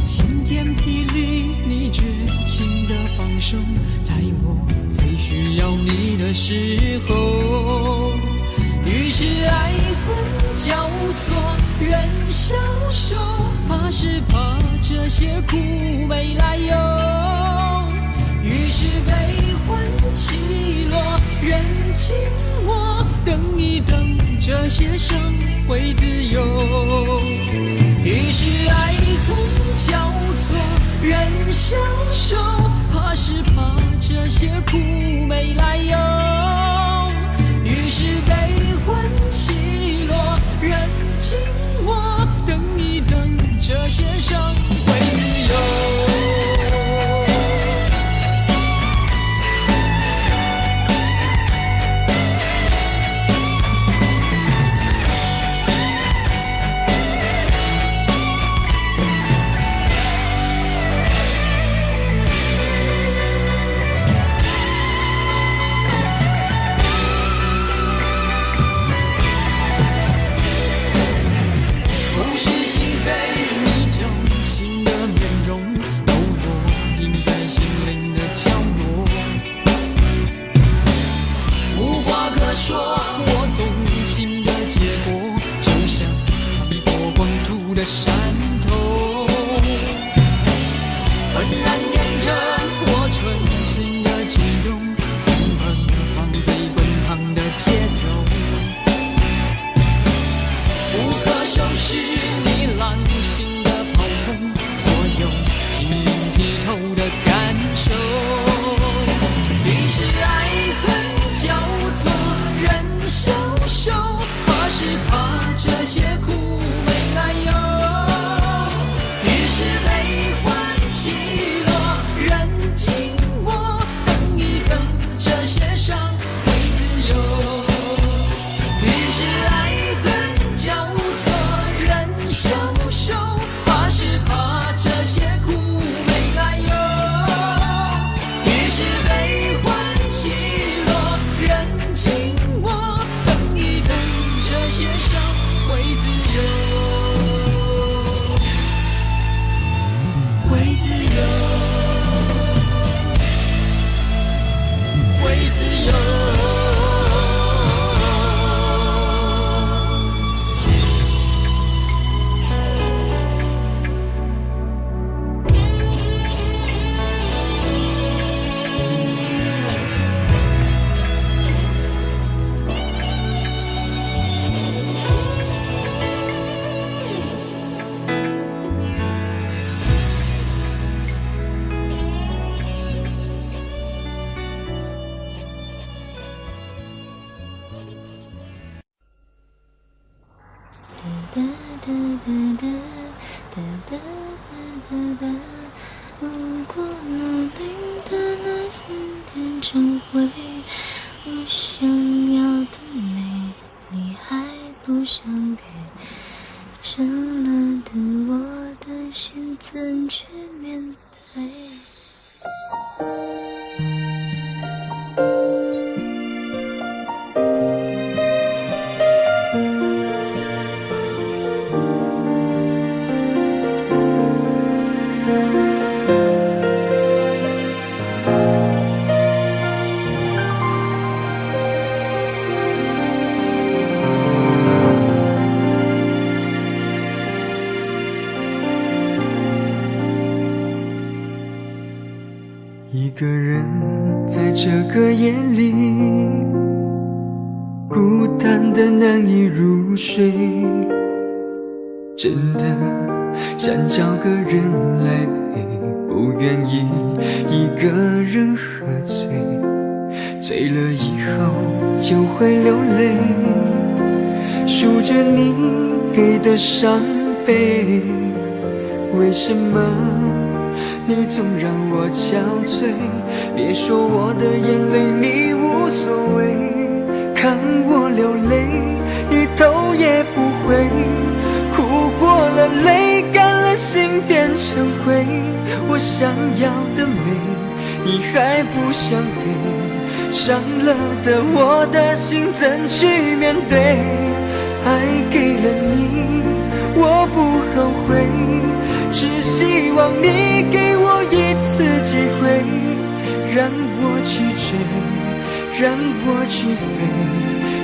晴天霹雳，你绝情的放手，在我最需要你的时候。于是爱恨交错，人消瘦，怕是怕这些苦没来由。于是悲欢起落，人静默，等一等，这些伤会自由。于是爱恨交错，人消瘦，怕是怕这些苦没来由。于是悲欢起落，人静默，等一等，这些伤会自由。的山头，浑然点着我纯情的悸动，曾奔放最滚烫的节奏，不可收拾你浪心的炮轰，所有晶莹剔透的感受。于是爱恨交错，人消瘦，怕是怕这些苦没来由。是悲欢起落，人静默，等一等，这些伤会自由。于是爱恨交错，人消瘦，怕是怕这些苦没来由。于是悲欢起落，人静默，等一等，这些伤会自由。如果努力的那些天成灰，我想要的美，你还不想给，伤了的我的心怎去面对？一个人在这个夜里，孤单的难以入睡，真的想找个人来陪，不愿意一个人喝醉，醉了以后就会流泪，数着你给的伤悲，为什么你总让我憔悴？别说我的眼泪你无所谓，看我流泪你头也不回，哭过了泪干了心变成灰，我想要的美你还不想给，伤了的我的心怎去面对？爱给了你我不后悔，只希望你给我一次机会，让我去追，让我去飞，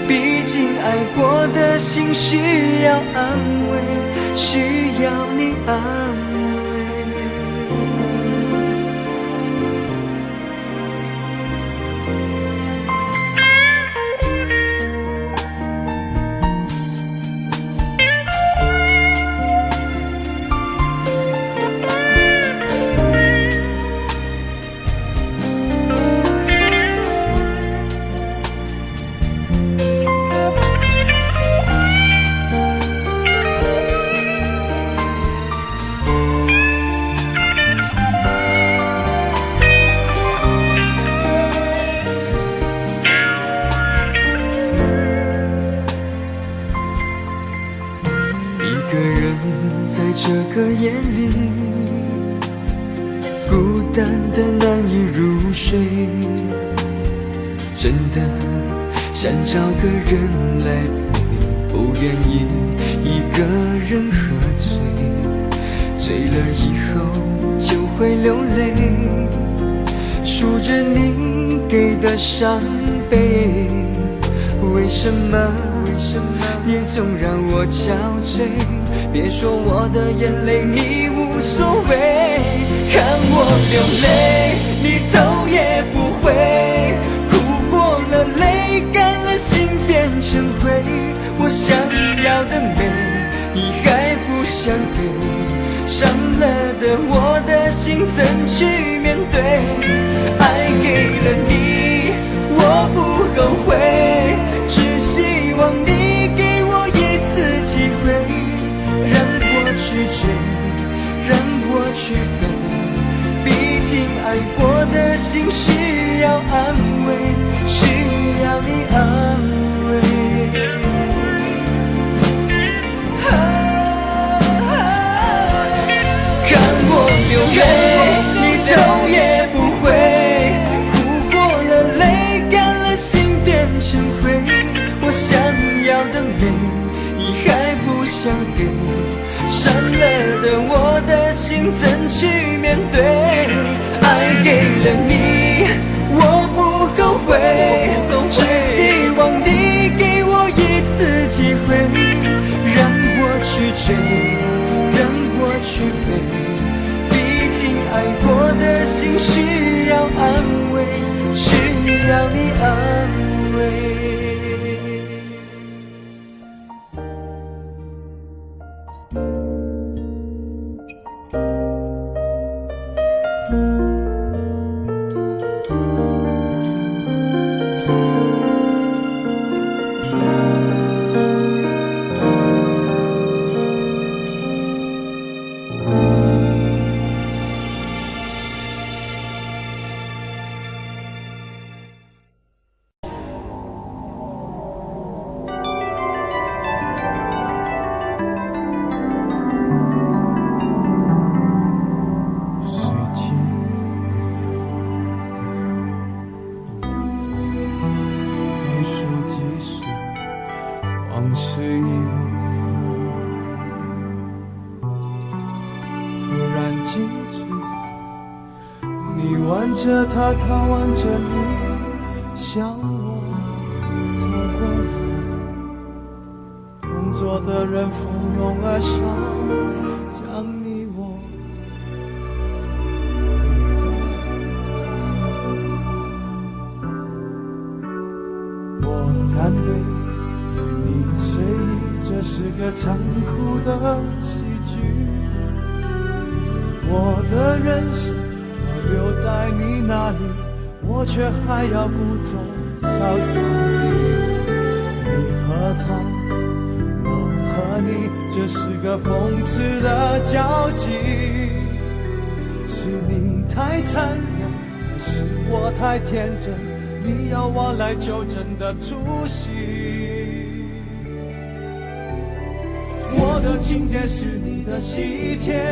毕竟爱过的心需要安慰，需要你安慰。一个人在这个夜里，孤单的难以入睡，真的想找个人来陪，不愿意一个人喝醉，醉了以后就会流泪，数着你给的伤悲，为什么你总让我憔悴？别说我的眼泪你无所谓，看我流泪你头也不回，哭过了泪干了心变成灰，我想要的美你还不想给，伤了的我的心怎去面对？爱给了你我不后悔，只希望你给我一次机会，让我去追，让我去飞，毕竟爱过的心需要安慰，需要你安慰。看我流泪你头也不回，哭过了泪干了心变成灰，我想要的美你还不想给，伤了的我的心怎去面对？爱给了你我不后悔，只希望你给我一次机会，让我去追，让我去飞，毕竟爱过的心需要安慰，需要你安慰。是一幕突然静止，你挽着他，他挽着你，向我走过来，同桌的人蜂拥而上，将你我我干杯，你睡意，这是个残酷的喜剧。我的人生早留在你那里，我却还要故作潇洒地。你和他，我和你，这是个讽刺的交集。是你太残忍，还是我太天真？你要我来纠正的出息。我的请帖是你的喜帖，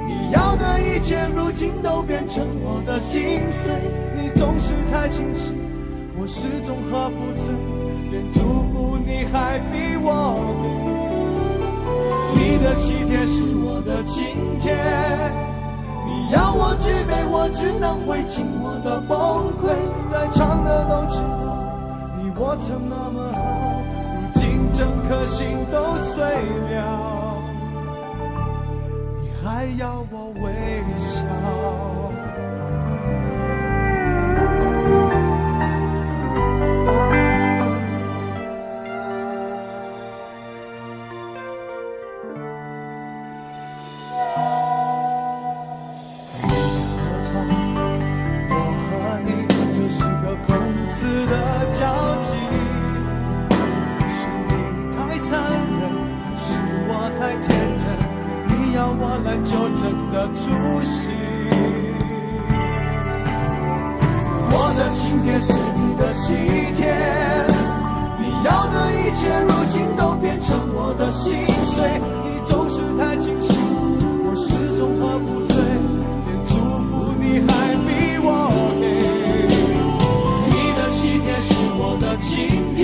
你要的一切如今都变成我的心碎。你总是太清醒，我始终喝不醉，连祝福你还逼我给。你的喜帖是我的请帖，你要我举杯，我只能会尽我的崩溃。在场的都知道，你我曾那么好，如今整颗心都碎了，你还要我微笑。纠正的出息，我的请帖是你的喜帖，你要的一切如今都变成我的心碎。你总是太清醒，我始终喝不醉，连祝福你还逼我给。你的喜帖是我的请帖，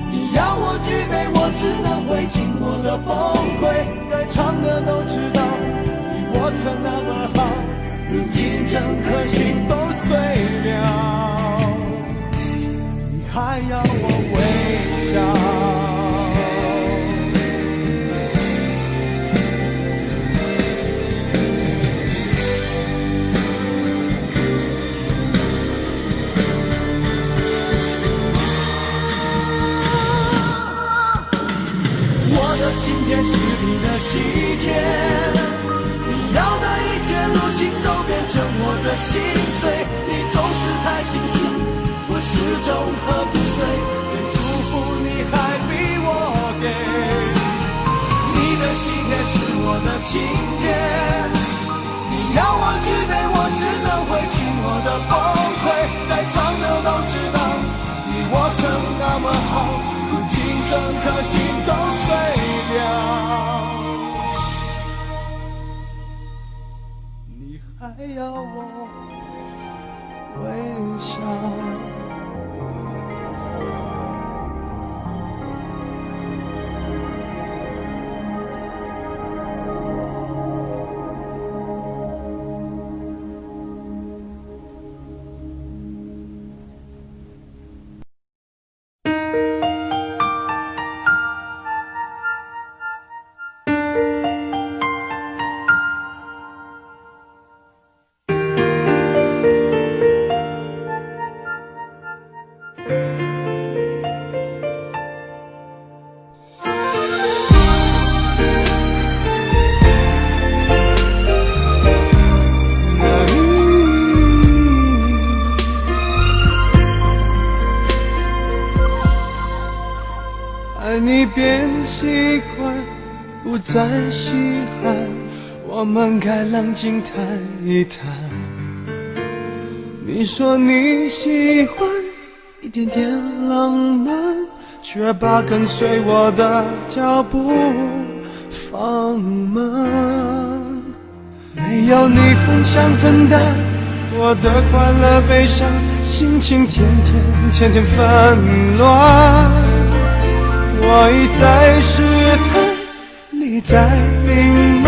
你要我举杯，我只能会尽我的崩溃。在场的都知道，你我曾那么好，如今整颗心都碎了，你还要我微笑。今天是你的喜帖，你要的一切如今都变成我的心碎。你总是太清醒，我始终喝不醉，连祝福你还逼我给。你的喜帖是我的请帖，你要我举杯，我只能会尽我的崩溃。在场的都知道，你我曾那么好，如今整颗心都碎了，你还要我微笑。你变习惯，不再稀罕，我们该冷静谈一谈。你说你喜欢一点点浪漫，却把跟随我的脚步放慢。没有你分享分担我的快乐悲伤，心情天天纷乱。我一再试探，你在隐瞒，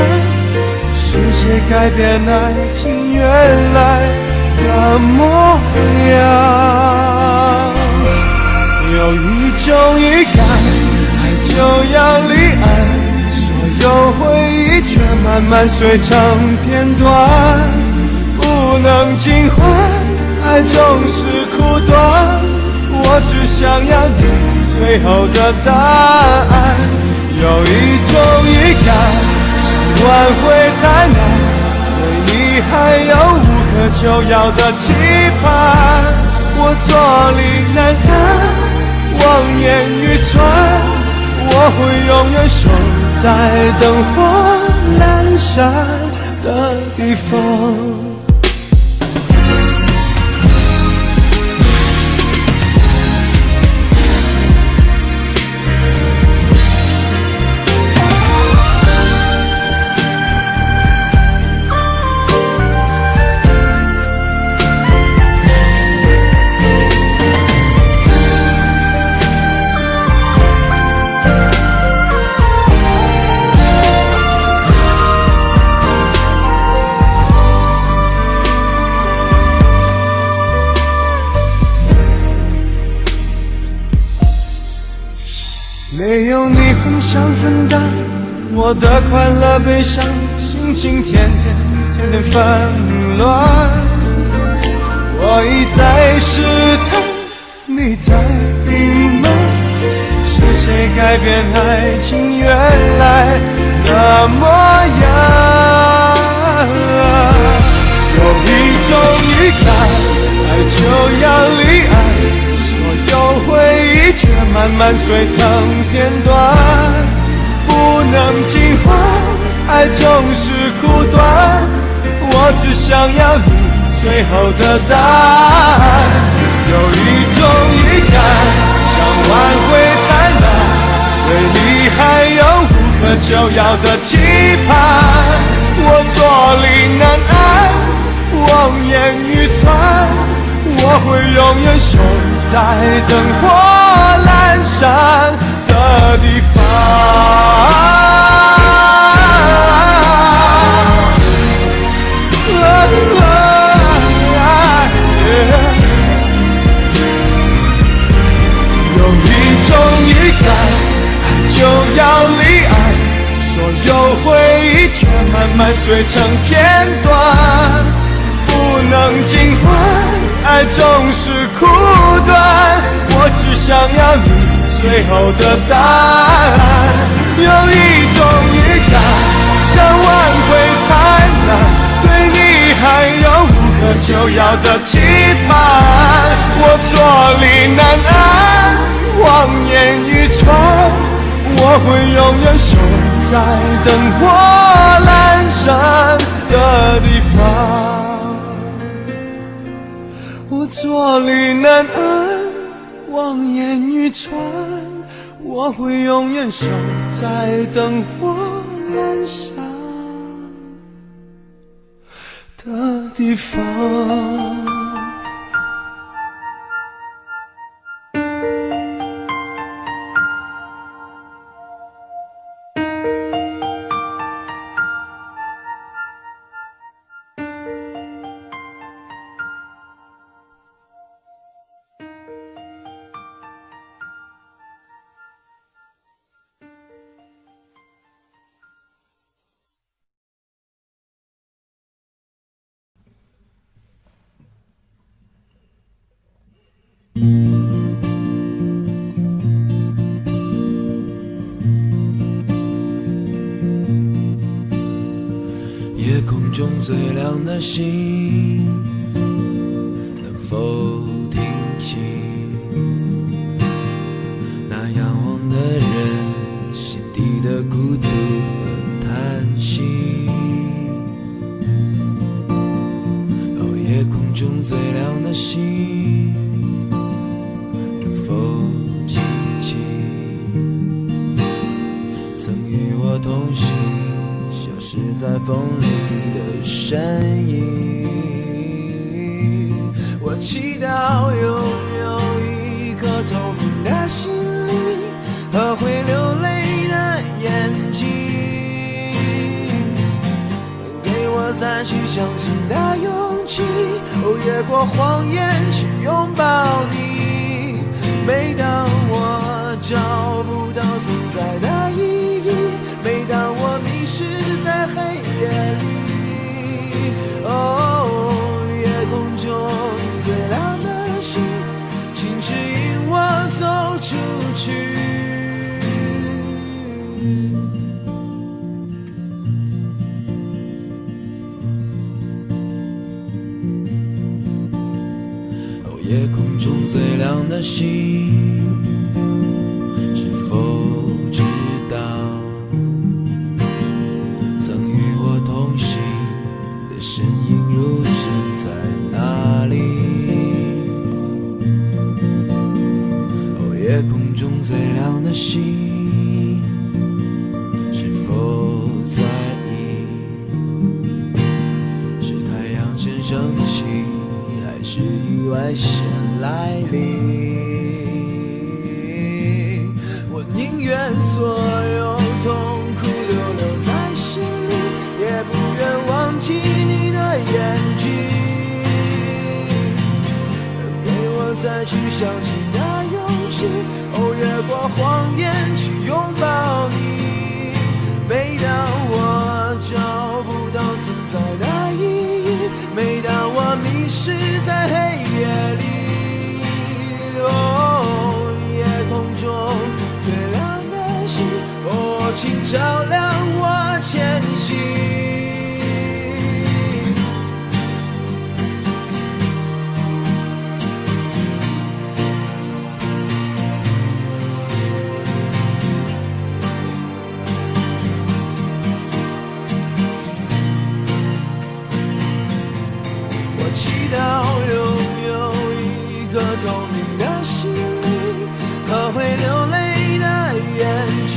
是谁改变爱情原来的模样？有一种预感，爱就要离岸，所有回忆却慢慢碎成片段，不能尽欢，爱总是苦短，我只想要你最后的答案。有一种预感，想挽回太难，对你还有无可救药的期盼，我坐立难安，望眼欲穿，我会永远守在灯火阑珊的地方。没有你分享分担我的快乐悲伤，心情天天纷乱。我一再试探，你在隐瞒，是谁改变爱情原来的模样？有一种预感，爱就要离岸，所有回忆却慢慢碎成片段，不能尽欢，爱总是苦短，我只想要你最后的答案。有一种预感，想挽回太难，对你还有无可救药的期盼，我坐立难安，望眼欲穿，我会永远守在灯火阑珊的地方。有一种预感，爱就要离岸，所有回忆却慢慢碎成片段，不能尽欢，爱总是苦短，我只想要你最后的答案。有一种预感，想挽回太难，对你还有无可救药的期盼，我坐立难安，望眼欲穿，我会永远守在灯火阑珊的地方。我坐立难安，望眼欲穿，我会永远守在灯火阑珊的地方。夜空中最亮的星，能否听清那仰望的人心底的孤独和叹息？哦，夜空中最亮的星，能否记起曾与我同行消失在风里的身影？我祈祷拥有一颗透明的心灵和回越过谎言去拥抱你。每当我找不到存在的意义，每当我迷失在黑夜里，夜空中最亮的星，请指引我走出去。夜空中最亮的星，是否知道曾与我同行的身影如今在哪里？夜空中最亮的星，是否在意？是太阳先升起，还是意外先来临？我宁愿所有痛苦都留在心里，也不愿忘记你的眼睛。给我再去相信的勇气，越过谎言去拥抱你。每当我找不到存在的意义，每当我迷失在黑夜里，夜空中最亮的星，请照亮我前行。祈祷拥有一颗透明的心灵和会流泪的眼睛，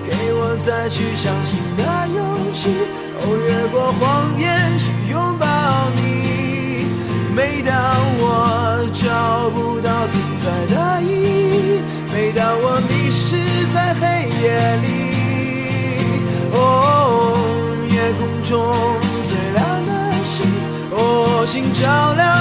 给我再去相信的勇气，越过谎言去拥抱你。每当我找不到存在的意义，每当我迷失在黑夜里，夜空中请照亮